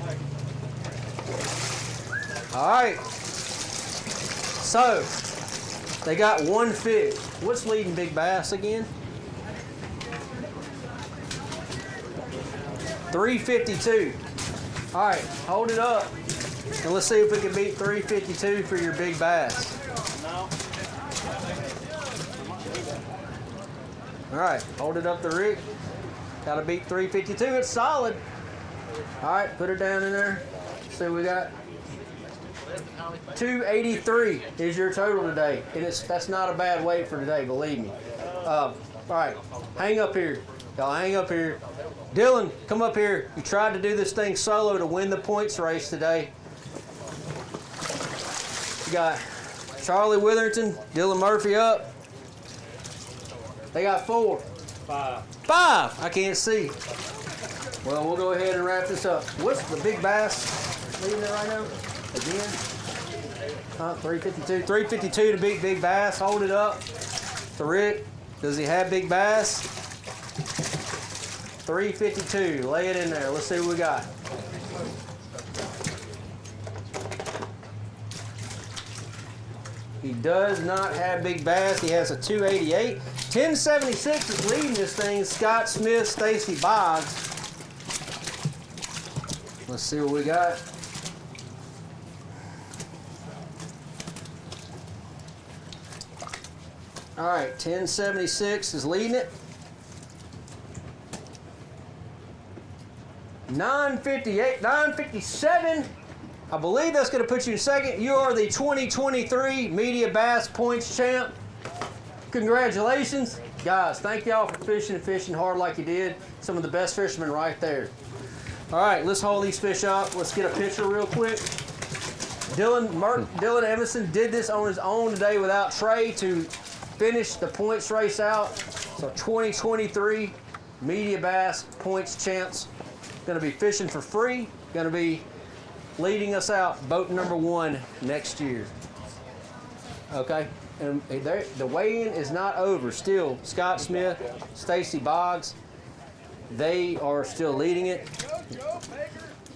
All right. So, they got 1 fish. What's leading big bass again? 352. All right, hold it up. And let's see if we can beat 352 for your big bass. No. All right, hold it up the rig. Got to beat 352. It's solid. All right, put her down in there. See what we got. 283 is your total today, and that's not a bad weight for today, believe me. All right, hang up here. Y'all hang up here. Dylan, come up here. You tried to do this thing solo to win the points race today. got Charlie Witherington, Dylan Murphy up. They got 4. 5. 5. I can't see. Well, we'll go ahead and wrap this up. What's the big bass leaving there right now? Again? 352. 352 to beat big bass. Hold it up to Rick. Does he have big bass? 352. Lay it in there. Let's see what we got. He does not have big bass. He has a 288. 1076 is leading this thing. Scott Smith, Stacy Boggs. Let's see what we got. All right, 1076 is leading it. 958, 957. I believe that's going to put you in second. You are the 2023 MediaBass Points champ. Congratulations. Guys, thank y'all for fishing hard like you did. Some of the best fishermen right there. All right, let's hold these fish up. Let's get a picture real quick. Dylan Emerson did this on his own today without Trey to finish the points race out. So 2023 MediaBass Points champs. Going to be fishing for free. Going to be leading us out, boat number 1 next year. Okay, and the weigh-in is not over. Still, Scott Smith, Stacy Boggs, they are still leading it.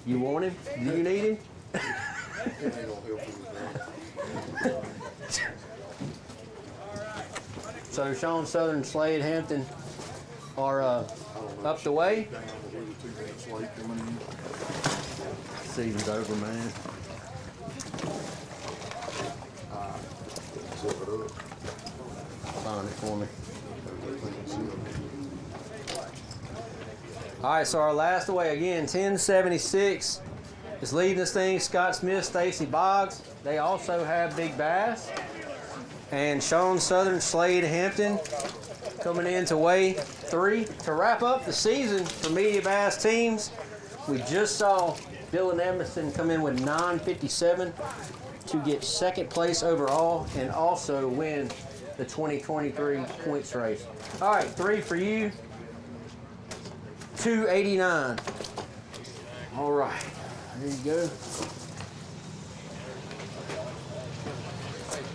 You want him? Do you need him? So Sean Southern, Slade Hampton are up the way. Season's over, man. Find it for me. All right, so our last away again, 1076 is leading this thing. Scott Smith, Stacy Boggs. They also have big bass. And Sean Southern, Slade Hampton coming in to weigh 3. To wrap up the season for MediaBass teams, we just saw Dylan Emerson come in with 957 to get second place overall and also win the 2023 points race. All right, 3 for you, 289. All right, there you go.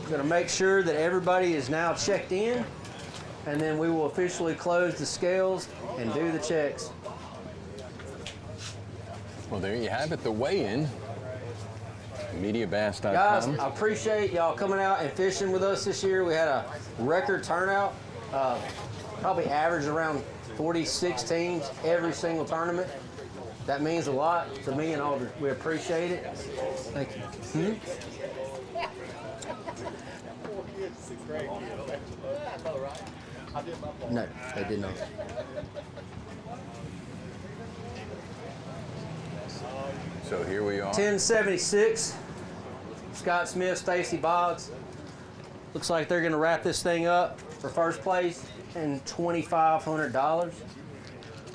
I'm gonna make sure that everybody is now checked in, and then we will officially close the scales and do the checks. Well, there you have it, the weigh-in. MediaBass.com. Guys, I appreciate y'all coming out and fishing with us this year. We had a record turnout. Probably averaged around 46 teams every single tournament. That means a lot to me and Aldridge. We appreciate it. Thank you. No, they did not. So here we are. 1076. Scott Smith, Stacy Boggs. Looks like they're going to wrap this thing up for first place and $2,500.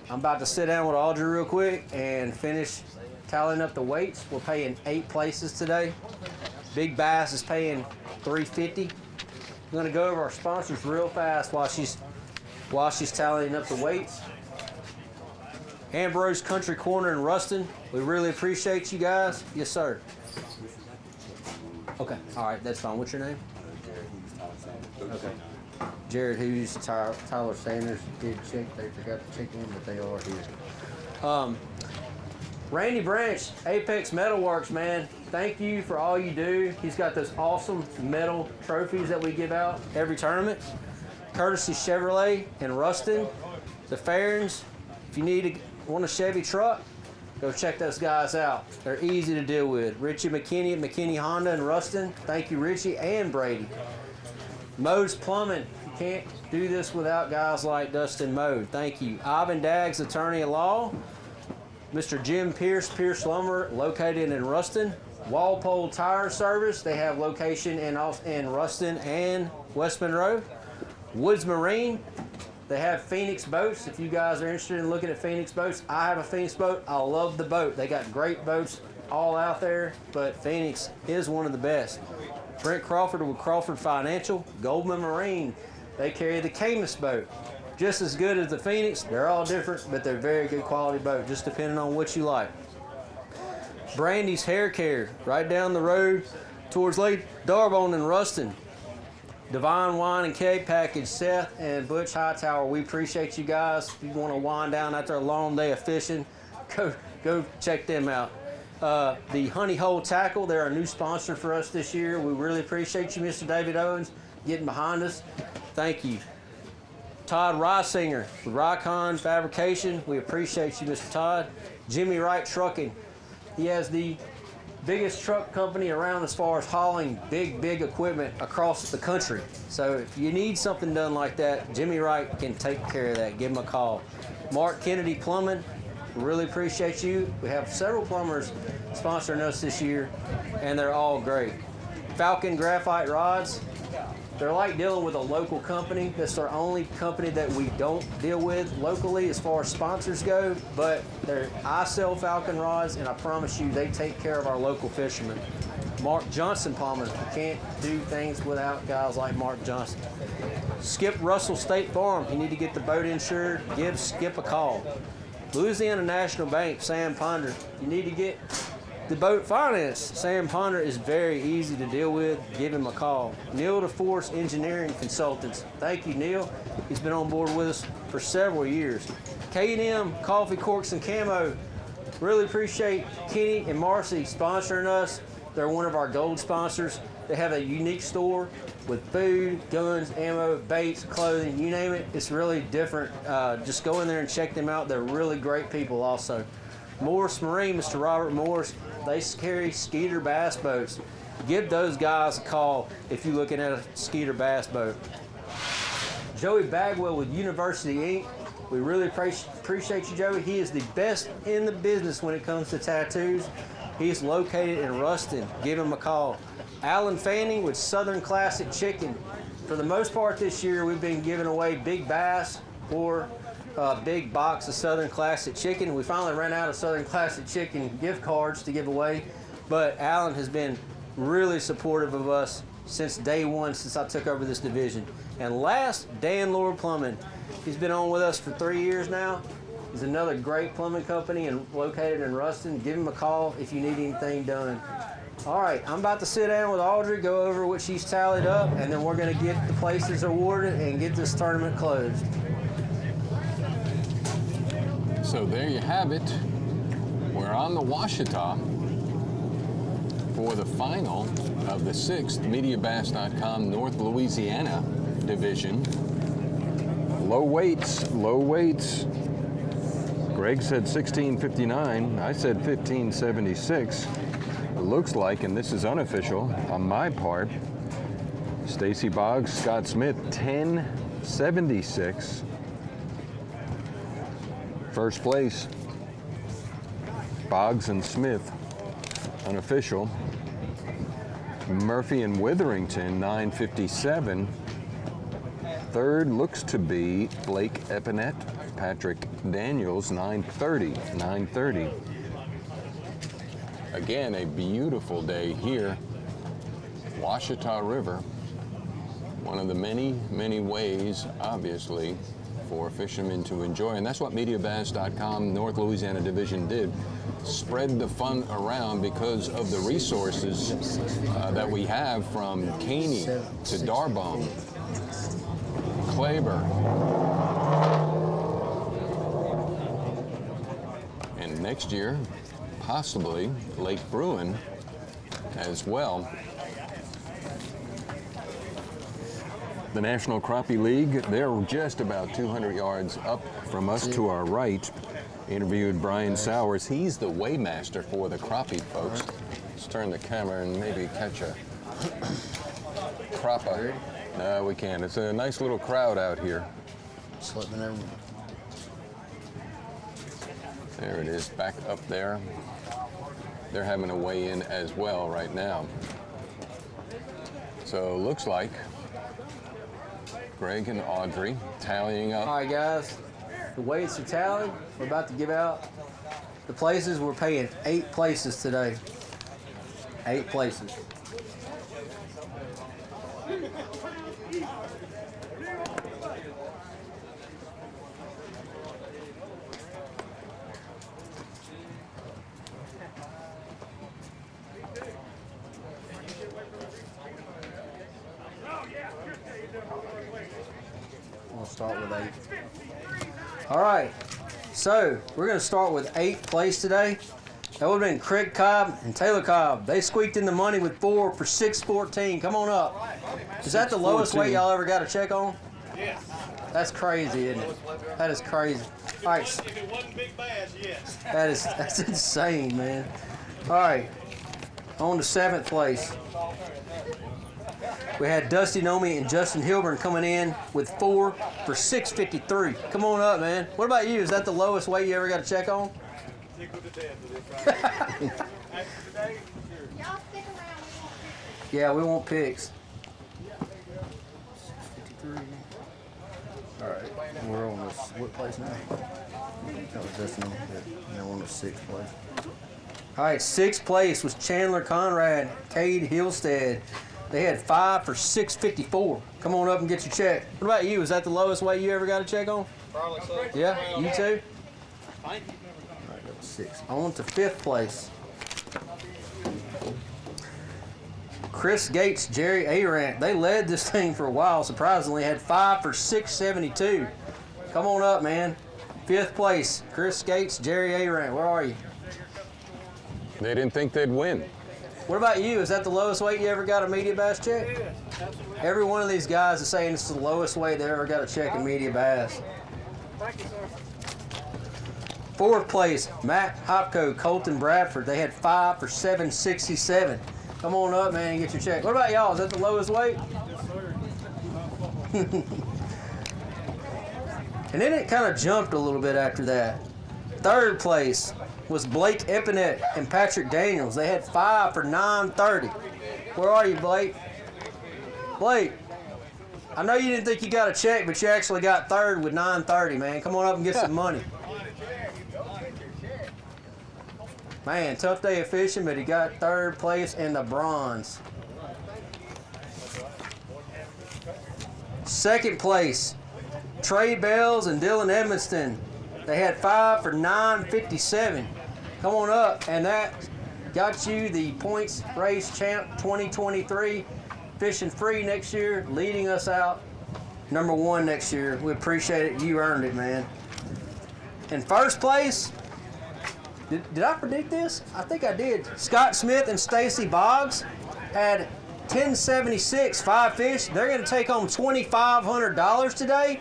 I'm about to sit down with Audrey real quick and finish tallying up the weights. We're paying 8 places today. Big Bass is paying $350. I'm going to go over our sponsors real fast while she's tallying up the weights. Ambrose Country Corner in Ruston. We really appreciate you guys. Yes, sir. Okay. All right. That's fine. What's your name? Okay. Jared Hughes, Tyler Sanders did check. They forgot to check in, but they are here. Randy Branch, Apex Metalworks, man. Thank you for all you do. He's got those awesome metal trophies that we give out every tournament. Courtesy Chevrolet in Ruston. The Farrens, if you want a Chevy truck, go check those guys out. They're easy to deal with. Richie McKinney at McKinney Honda in Ruston. Thank you, Richie and Brady. Mode's Plumbing. You can't do this without guys like Dustin Mode. Thank you. Ivan Daggs, attorney at law. Mr. Jim Pierce, Pierce Lumber, located in Ruston. Walpole Tire Service. They have location in Ruston and West Monroe. Woods Marine. They have Phoenix boats. If you guys are interested in looking at Phoenix boats, I have a Phoenix boat. I love the boat. They got great boats all out there, but Phoenix is one of the best. Brent Crawford with Crawford Financial. Goldman Marine, they carry the Camus boat. Just as good as the Phoenix. They're all different, but they're very good quality boat, just depending on what you like. Brandy's Hair Care, right down the road towards Lake Darbone and Ruston. Divine Wine and Cake Package, Seth and Butch Hightower, we appreciate you guys. If you want to wind down after a long day of fishing, go check them out. The Honey Hole Tackle, they're a new sponsor for us this year. We really appreciate you, Mr. David Owens, getting behind us. Thank you. Todd Reisinger with Rycon Fabrication, we appreciate you, Mr. Todd. Jimmy Wright Trucking, he has the biggest truck company around as far as hauling big equipment across the country. So if you need something done like that, Jimmy Wright can take care of that. Give him a call. Mark Kennedy Plumbing, really appreciate you. We have several plumbers sponsoring us this year, and they're all great. Falcon Graphite Rods, they're like dealing with a local company. That's our only company that we don't deal with locally as far as sponsors go, but I sell Falcon rods, and I promise you they take care of our local fishermen. Mark Johnson Plumbing, you can't do things without guys like Mark Johnson. Skip Russell State Farm, you need to get the boat insured, give Skip a call. Louisiana National Bank, Sam Ponder, you need to get the boat financed. Sam Ponder is very easy to deal with. Give him a call. Neil DeForce Engineering Consultants. Thank you, Neil. He's been on board with us for several years. K&M Coffee Corks and Camo. Really appreciate Kenny and Marcy sponsoring us. They're one of our gold sponsors. They have a unique store with food, guns, ammo, baits, clothing, you name it. It's really different. Just go in there and check them out. They're really great people also. Morris Marine, Mr. Robert Morris, they carry Skeeter bass boats. Give those guys a call if you're looking at a Skeeter bass boat. Joey Bagwell with University Inc. We really appreciate you, Joey. He is the best in the business when it comes to tattoos. He is located in Ruston. Give him a call. Alan Fanning with Southern Classic Chicken. For the most part this year, we've been giving away big bass or a big box of Southern Classic Chicken. We finally ran out of Southern Classic Chicken gift cards to give away, but Alan has been really supportive of us since day one, since I took over this division. And last, Dan Lord Plumbing. He's been on with us for 3 years now. He's another great plumbing company and located in Ruston. Give him a call if you need anything done. All right, I'm about to sit down with Audrey, go over what she's tallied up, and then we're gonna get the places awarded and get this tournament closed. So there you have it. We're on the Ouachita for the final of the 6th MediaBass.com North Louisiana division. Low weights, low weights. Greg said 1659. I said 1576. It looks like, and this is unofficial on my part, Stacy Boggs, Scott Smith, 1076. First place, Boggs and Smith, unofficial. Murphy and Witherington, 957. Third looks to be Blake Epinette, Patrick Daniels, 930. Again, a beautiful day here. Ouachita River, one of the many ways, obviously, for fishermen to enjoy, and that's what MediaBass.com North Louisiana Division did. Spread the fun around because of the resources that we have, from Caney to Darbone, Claver, and next year, possibly Lake Bruin as well. The National Crappie League, they're just about 200 yards up from us to our right. Interviewed Brian Sowers. He's the weighmaster for the crappie, folks. Let's turn the camera and maybe catch a crappie. No, we can't. It's a nice little crowd out here. There it is, back up there. They're having a weigh-in as well right now. So looks like Greg and Audrey tallying up. All right, guys, the weights are tallied. We're about to give out the places. We're paying 8 places today. 8 places. We'll start with 8. All right, so we're going to start with 8th place today. That would have been Craig Cobb and Taylor Cobb. They squeaked in the money with 4 for $6.14. Come on up. Is that the lowest weight y'all ever got a check on? Yes. That's crazy, isn't it? That is crazy. All right. If it wasn't Big Bass, yes. That's insane, man. All right, on to 7th place. We had Dusty Nomi and Justin Hilburn coming in with 4 for $6.53. Come on up, man. What about you? Is that the lowest weight you ever got a check on? Yeah, we want picks. 653. All right, we're on this. What place now? That was Dustin Nomi. Now we're on the 6th place. All right, 6th place was Chandler Conrad, Cade Hillstead. They had 5 for $6.54. Come on up and get your check. What about you? Is that the lowest weight you ever got a check on? Probably so. Yeah, you too? Thank you. All right, that was 6. On to 5th place. Chris Gates, Jerry Arant. They led this thing for a while, surprisingly. Had 5 for $6.72. Come on up, man. 5th place, Chris Gates, Jerry Arant. Where are you? They didn't think they'd win. What about you? Is that the lowest weight you ever got a MediaBass check? Every one of these guys is saying it's the lowest weight they ever got a check in MediaBass. Thank you, sir. 4th place, Matt Hopko, Colton Bradford. They had 5 for $7.67. Come on up, man, and get your check. What about y'all? Is that the lowest weight? And then it kind of jumped a little bit after that. 3rd place was Blake Epinette and Patrick Daniels. They had 5 for $9.30. Where are you, Blake? Blake, I know you didn't think you got a check, but you actually got 3rd with $9.30, man. Come on up and get some money. Man, tough day of fishing, but he got 3rd place in the bronze. 2nd place, Trey Bells and Dylan Edmonston. They had 5 for $9.57. Come on up, and that got you the points race champ 2023, fishing free next year, leading us out #1 next year. We appreciate it. You earned it, man. In 1st place, did I predict this? I think I did. Scott Smith and Stacy Boggs had 1076, 5 fish. They're going to take home $2,500 today.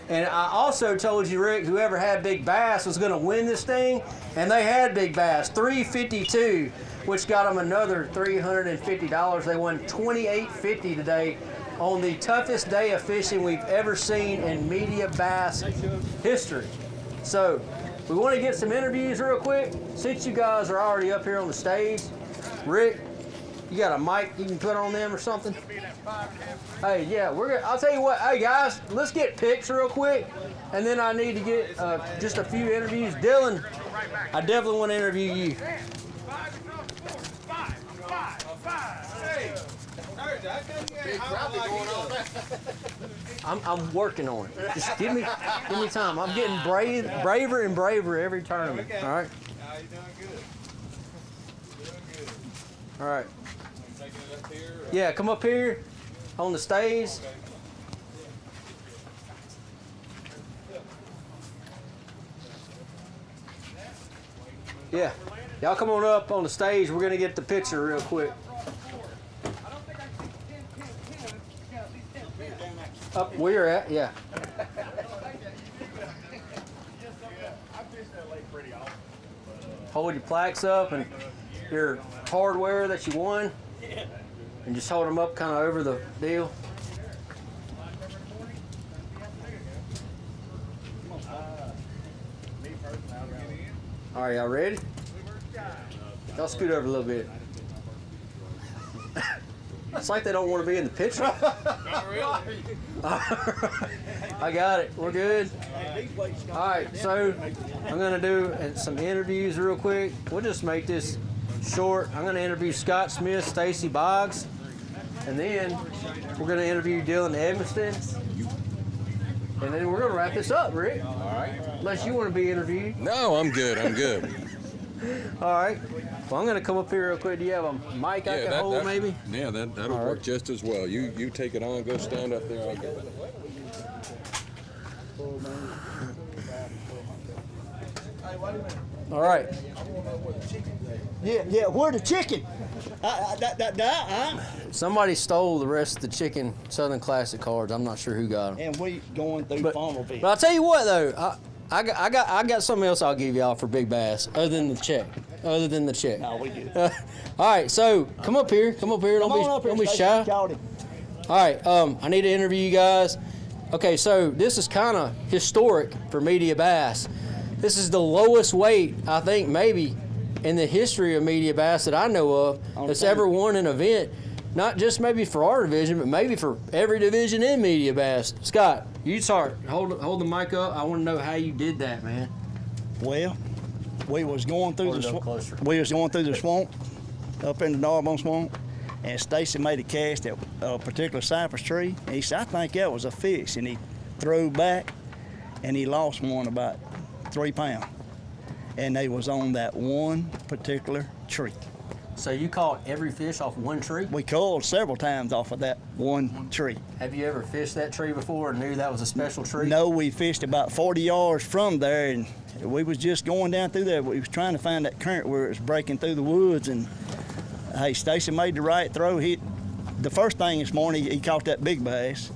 And I also told you, Rick, whoever had big bass was going to win this thing, and they had big bass, 352, which got them another $350. They won $28.50 today on the toughest day of fishing we've ever seen in MediaBass history. So we want to get some interviews real quick. Since you guys are already up here on the stage, Rick, you got a mic you can put on them or something? Hey, yeah, I'll tell you what. Hey, guys, let's get pics real quick, and then I need to get just a few interviews. Dylan, I definitely want to interview you. I'm working on it. Just give me time. I'm getting braver and braver every tournament. All right. You're doing good. Doing good. All right. Taking it up here. Yeah, come up here on the stage. Yeah, y'all come on up on the stage. We're gonna get the picture real quick. Up where you're at, yeah. Hold your plaques up and your hardware that you won, and just hold them up kind of over the deal. All right, y'all ready? Y'all scoot over a little bit. It's like they don't want to be in the picture. Not really. I got it. We're good. All right, so I'm going to do some interviews real quick. We'll just make this short. I'm going to interview Scott Smith, Stacy Boggs. and then we're going to interview Dylan Evanston, and then we're going to wrap this up, Rick. All right. Unless you want to be interviewed. No, I'm good. I'm good. All right. Well, I'm going to come up here real quick. Do you have a mic I can hold, maybe? Yeah, that'll work just as well. You take it on. Go stand up there. I'll get it. All right. Yeah, where the chicken? Somebody stole the rest of the chicken Southern Classic cards. I'm not sure who got them. And we going through Farmerville. But I'll tell you what, though. I got something else I'll give y'all for Big Bass, other than the check. No, we do. All right, so come up here. Don't be shy. All right, I need to interview you guys. Okay, so this is kind of historic for MediaBass. This is the lowest weight, I think, maybe in the history of MediaBass that I know of that's ever won an event. Not just maybe for our division, but maybe for every division in MediaBass. Scott, you start. Hold the mic up. I want to know how you did that, man. Well, we was going through the swamp, up in the Narbonne swamp, and Stacy made a cast at a particular cypress tree. And he said, I think that was a fish, and he threw back, and he lost one about 3 pounds, and they was on that one particular tree. So you caught every fish off one tree? We called several times off of that one tree. Have you ever fished that tree before and knew that was a special tree? No, we fished about 40 yards from there, and we was just going down through there. We was trying to find that current where it was breaking through the woods, and hey, Stacy made the right throw. The first thing this morning, he caught that big bass.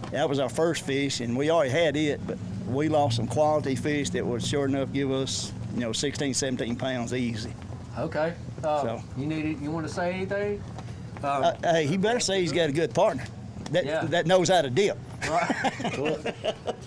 That was our first fish, and we already had it, but we lost some quality fish that would sure enough give us, 16, 17 pounds easy. Okay. So you want to say anything? Hey, he better say he's got a good partner that knows how to dip. Right.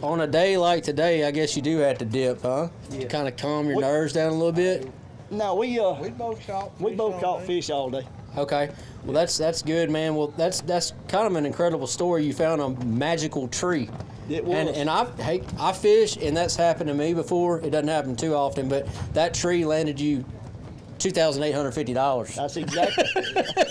On a day like today, I guess you do have to dip, huh? Yeah. Kind of calm your nerves down a little bit. No, we both caught fish all day. Okay. Well, that's good, man. Well, that's kind of an incredible story. You found a magical tree. It was. And I fish, and that's happened to me before. It doesn't happen too often, but that tree landed you $2,850.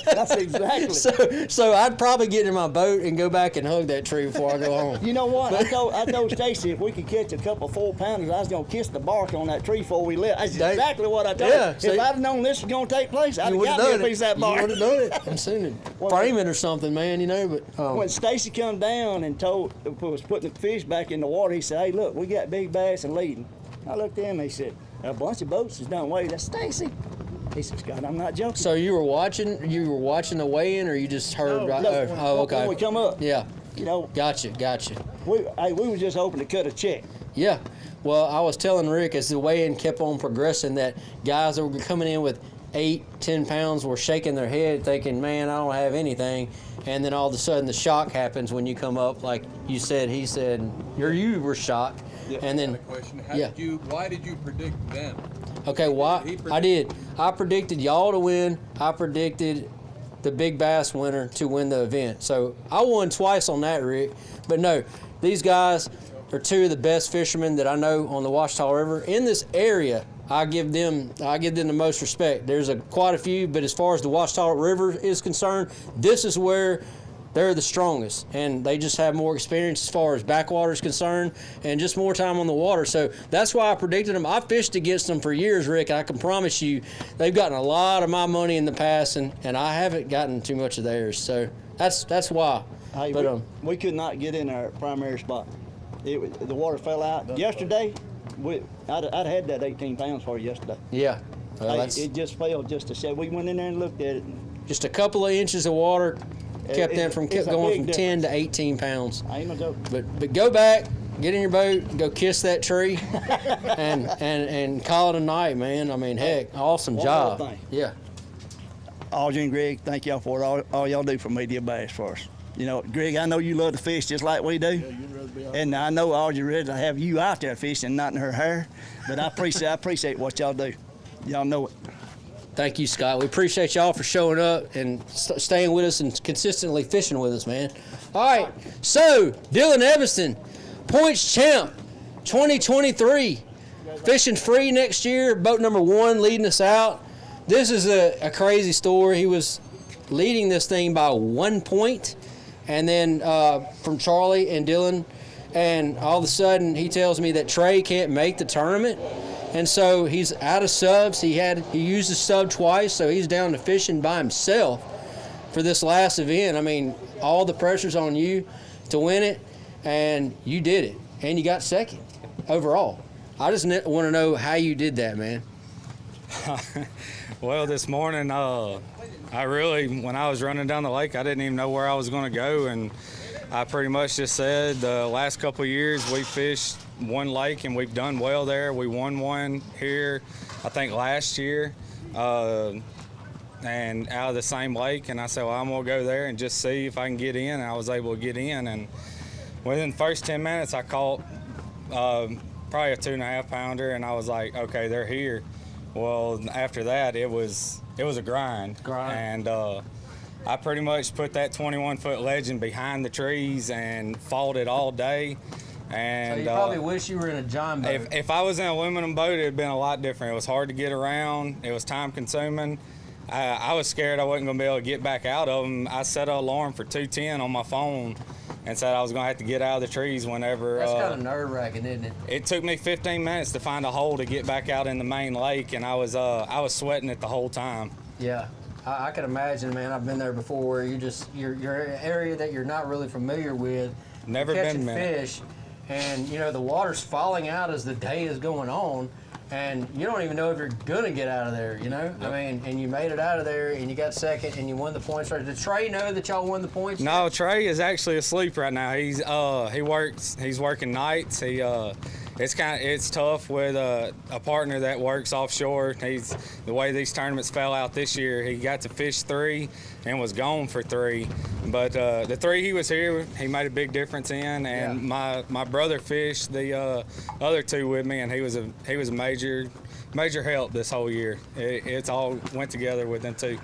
That's exactly. So I'd probably get in my boat and go back and hug that tree before I go home. You know what? I told Stacy if we could catch a couple 4-pounders, I was gonna kiss the bark on that tree before we left. That's exactly what I told her. If I'd have known this was gonna take place, I'd have got me a piece of that bark. You would have done it. I'm assuming. Frame it or something, man. But when Stacy come down and was putting the fish back in the water, he said, "Hey, look, we got big bass and leading." I looked at him. He said, "A bunch of boats is done way." That's Stacy. He said, "Scott, I'm not joking." So you were watching the weigh-in, or you just heard? Okay. When we come up. Yeah. Gotcha. We were just hoping to cut a check. Yeah. Well, I was telling Rick as the weigh-in kept on progressing that guys that were coming in with 8-10 pounds were shaking their head, thinking, "Man, I don't have anything." And then all of a sudden, the shock happens when you come up, like you said. He said, you were shocked. Yeah, and then, I got a question. Why did you predict them? Okay, I did. I predicted y'all to win. I predicted the Big Bass winner to win the event. So I won twice on that, Rick. But no, these guys are two of the best fishermen that I know on the Ouachita River in this area. I give them the most respect. There's quite a few, but as far as the Ouachita River is concerned, this is where they're the strongest, and they just have more experience as far as backwater is concerned and just more time on the water. So that's why I predicted them. I fished against them for years, Rick. I can promise you they've gotten a lot of my money in the past, and I haven't gotten too much of theirs. So that's why. Hey, we could not get in our primary spot. The water fell out. Yesterday, I'd had that 18 pounds for you yesterday. Yeah. Well, it just fell just a shade. We went in there and looked at it. Just a couple of inches of water kept going from 10 to 18 pounds. I ain't no joke. But go back, get in your boat, go kiss that tree, and call it a night, man. I mean, heck, awesome job. One more thing. Yeah. Audrey and Greg, thank y'all for all y'all do for MediaBass for us. Greg, I know you love to fish just like we do. Yeah, you'd rather be out. And I know Audrey ready to have you out there fishing, not in her hair. But I appreciate what y'all do. Y'all know it. Thank you, Scott. We appreciate y'all for showing up and staying with us and consistently fishing with us, man. All right, so Dylan Evanston, points champ, 2023. Fishing free next year, boat number 1 leading us out. This is a crazy story. He was leading this thing by 1 point, and then from Charlie and Dylan, and all of a sudden he tells me that Trey can't make the tournament, and so he's out of subs. He used his sub twice, so he's down to fishing by himself for this last event. I mean, all the pressure's on you to win it, and you did it, and you got second overall. I just want to know how you did that, man. Well, this morning, when I was running down the lake, I didn't even know where I was going to go, and I pretty much just said the last couple of years we fished one lake and we've done well there. We won one here, I think last year, and out of the same lake, and I said, well, I'm going to go there and just see if I can get in, and I was able to get in, and within the first 10 minutes I caught probably a 2.5 pounder, and I was like, okay, they're here. Well, after that, it was a grind. And I pretty much put that 21-foot legend behind the trees and fought it all day. And so you probably wish you were in a John boat. If I was in an aluminum boat, it would have been a lot different. It was hard to get around. It was time consuming. I was scared I wasn't going to be able to get back out of them. I set an alarm for 2:10 on my phone and said I was going to have to get out of the trees whenever. That's kind of nerve-wracking, isn't it? It took me 15 minutes to find a hole to get back out in the main lake, and I was sweating it the whole time. Yeah, I can imagine, man. I've been there before, where you're in an area that you're not really familiar with. Never catching been fish, and the water's falling out as the day is going on. And you don't even know if you're gonna get out of there, Yep. I mean, and you made it out of there, and you got second, and you won the points race. Did Trey know that y'all won the points race? No, Trey is actually asleep right now. He's working nights. It's tough with a partner that works offshore. The way these tournaments fell out this year, he got to fish 3 and was gone for 3. But the 3 he was here, he made a big difference in. And my brother fished the other 2 with me, and he was a major help this whole year. It's all went together with them 2.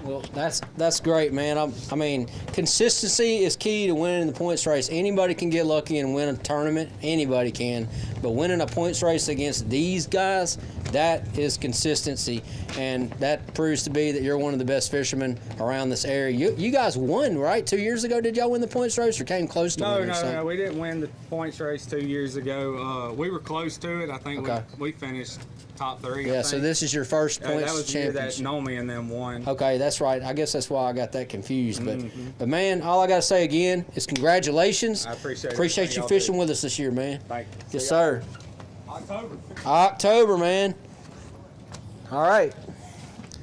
Well, that's great, man. I mean, consistency is key to winning the points race. Anybody can get lucky and win a tournament. Anybody can. But winning a points race against these guys, that is consistency. And that proves to be that you're one of the best fishermen around this area. You guys won, right? 2 years ago, did y'all win the points race or came close to winning? No, we didn't win the points race 2 years ago. We were close to it. I think we finished top 3. Yeah, so this is your first points that was the year championship. that Nomi and them won. Okay, that's right. I guess that's why I got that confused. But man, all I got to say again is congratulations. I appreciate you fishing with us this year, man. Thank you. Yes, sir. October, man. All right.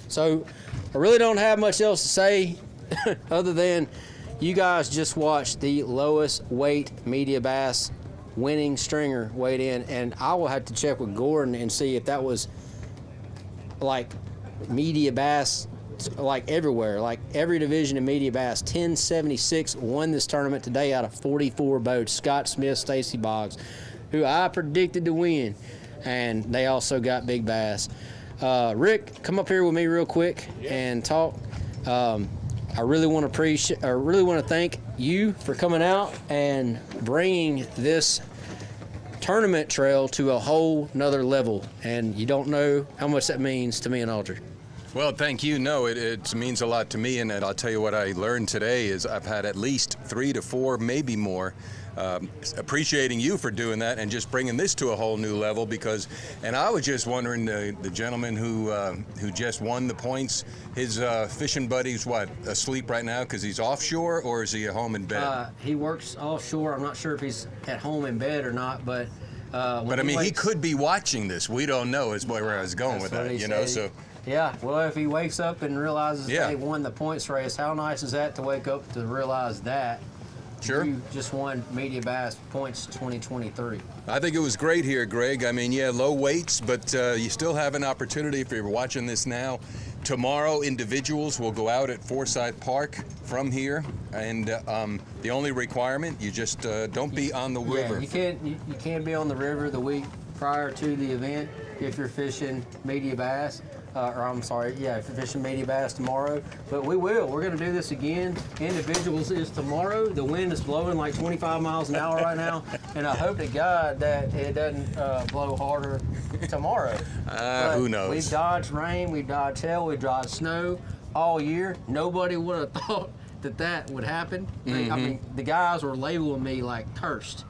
So I really don't have much else to say other than you guys just watched the lowest weight MediaBass winning stringer weighed in, and I will have to check with Gordon and see if that was like MediaBass, like everywhere, like every division in MediaBass. 1076 won this tournament today out of 44 boats. Scott Smith, Stacy Boggs, who I predicted to win, and they also got big bass. Rick, come up here with me real quick and talk. I really want to thank you for coming out and bringing this tournament trail to a whole nother level. And you don't know how much that means to me and Audrey. Well, thank you. No, it means a lot to me, and I'll tell you what I learned today is I've had at least 3 to 4, maybe more, appreciating you for doing that and just bringing this to a whole new level. Because, and I was just wondering, the gentleman who just won the points, his fishing buddy's what, asleep right now because he's offshore, or is he at home in bed? He works offshore. I'm not sure if he's at home in bed or not, but but I mean, he could be watching this. We don't know. Is where I was going with that, you know. So. Yeah, well, if he wakes up and realizes they won the points race, how nice is that to wake up to realize that? Sure. You just won MediaBass Points 2023. I think it was great here, Greg. I mean, yeah, low weights, but you still have an opportunity if you're watching this now. Tomorrow, individuals will go out at Forsyth Park from here, and the only requirement, you just don't be on the river. You can't be on the river the week prior to the event if you're fishing MediaBass. or I'm sorry, yeah, fishing MediaBass tomorrow. But we will. We're going to do this again. Individuals is tomorrow. The wind is blowing like 25 miles an hour right now, and I hope to God that it doesn't blow harder tomorrow. Who knows? We've dodged rain, we've dodged hail, we've dodged snow all year. Nobody would have thought that would happen. I mean, the guys were labeling me like cursed.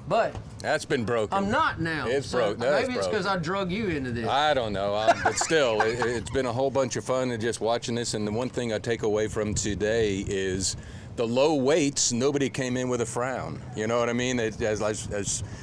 But that's been broken. I'm not now. It's so broke. Maybe it's because I drug you into this. I don't know, but still, it's been a whole bunch of fun and just watching this. And the one thing I take away from today is the low weights. Nobody came in with a frown. You know what I mean? As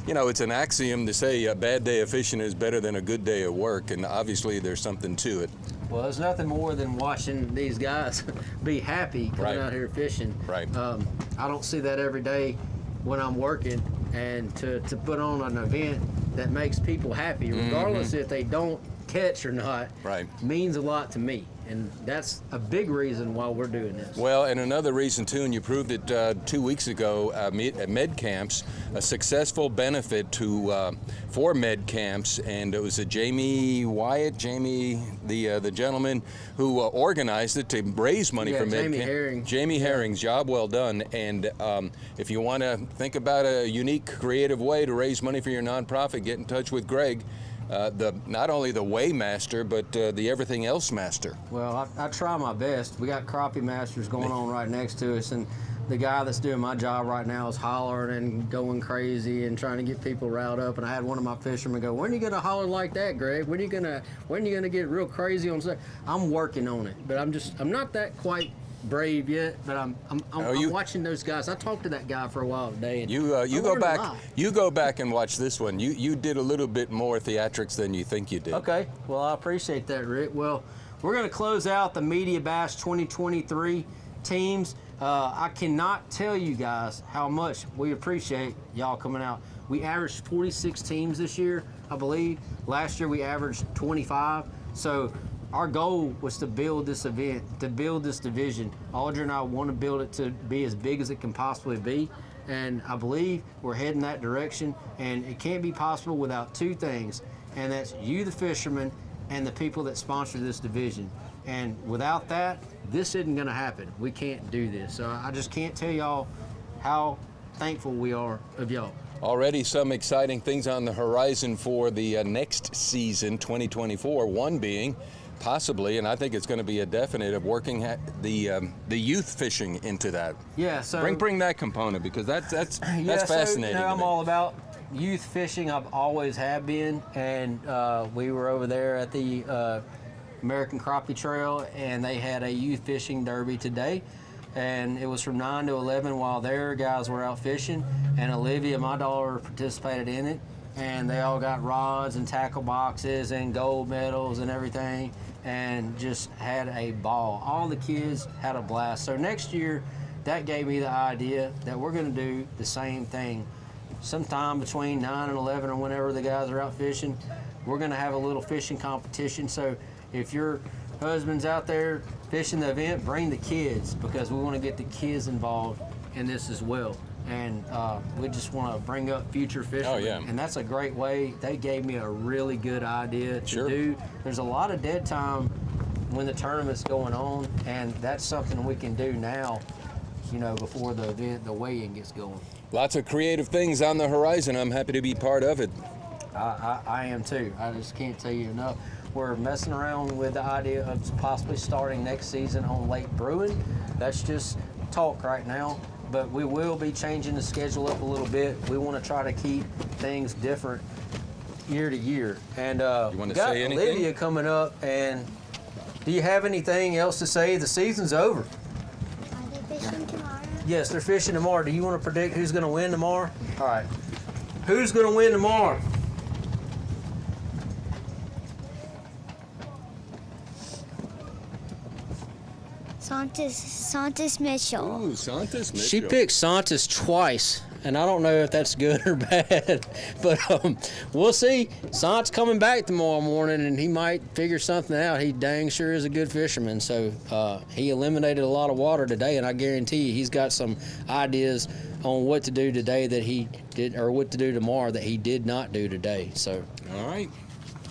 you know, it's an axiom to say a bad day of fishing is better than a good day of work, and obviously there's something to it. Well, there's nothing more than watching these guys be happy coming out here fishing. Right. I don't see that every day when I'm working, and to put on an event that makes people happy, regardless if they don't catch or not, means a lot to me. And that's a big reason why we're doing this. Well, and another reason too, and you proved it 2 weeks ago at Med Camps, a successful benefit for Med Camps, and it was a Jamie, the gentleman who organized it to raise money for Med Camps. Jamie Herring's job well done. And if you want to think about a unique, creative way to raise money for your nonprofit, get in touch with Greg. Not only the weigh master, but the everything else master. Well, I try my best. We got crappie masters going on right next to us, and the guy that's doing my job right now is hollering and going crazy and trying to get people riled up. And I had one of my fishermen go, "When are you gonna holler like that, Greg? When are you gonna get real crazy on stuff?" I'm working on it, but I'm not that quite brave yet, but I'm watching those guys. I talked to that guy for a while today. And you go back and watch this one. You did a little bit more theatrics than you think you did. Okay, well, I appreciate that, Rick. Well, we're going to close out the MediaBass 2023 teams. I cannot tell you guys how much we appreciate y'all coming out. We averaged 46 teams this year, I believe. Last year we averaged 25. So our goal was to build this event, to build this division. Audrey and I want to build it to be as big as it can possibly be. And I believe we're heading that direction. And it can't be possible without two things. And that's you, the fishermen, and the people that sponsor this division. And without that, this isn't going to happen. We can't do this. So I just can't tell y'all how thankful we are of y'all. Already some exciting things on the horizon for the next season, 2024. One being possibly, and I think it's going to be a definite, of working the youth fishing into that. Yeah, so bring that component, because that's yeah, fascinating. So, I'm all about youth fishing. I've always have been, and we were over there at the American Crappie Trail, and they had a youth fishing derby today, and it was from 9 to 11 while their guys were out fishing, and Olivia, my daughter, participated in it, and they all got rods and tackle boxes and gold medals and everything, and just had a ball. All the kids had a blast. So next year, that gave me the idea that we're going to do the same thing. Sometime between 9 and 11 or whenever the guys are out fishing, we're going to have a little fishing competition. So if your husband's out there fishing the event, bring the kids, because we want to get the kids involved in this as well. And we just want to bring up future fishermen. Oh, yeah. And that's a great way. They gave me a really good idea to do. There's a lot of dead time when the tournament's going on, and that's something we can do now, you know, before the event, the weigh-in gets going. Lots of creative things on the horizon. I'm happy to be part of it. I am too. I just can't tell you enough. We're messing around with the idea of possibly starting next season on Lake Bruin. That's just talk right now. But we will be changing the schedule up a little bit. We want to try to keep things different year to year. And you want to say anything? Olivia coming up. And do you have anything else to say? The season's over. Are they fishing tomorrow? Yes, they're fishing tomorrow. Do you want to predict who's going to win tomorrow? All right. Who's going to win tomorrow? Santos Mitchell. Ooh, Santos Mitchell. She picked Santos twice, and I don't know if that's good or bad, but we'll see. Santos coming back tomorrow morning, and he might figure something out. He dang sure is a good fisherman, so he eliminated a lot of water today, and I guarantee you he's got some ideas on what to do today that he did, or what to do tomorrow that he did not do today. So. All right.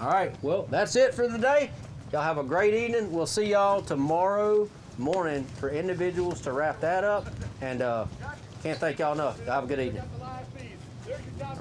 All right, well, that's it for the day. Y'all have a great evening. We'll see y'all tomorrow morning for individuals to wrap that up. And can't thank y'all enough. Have a good evening.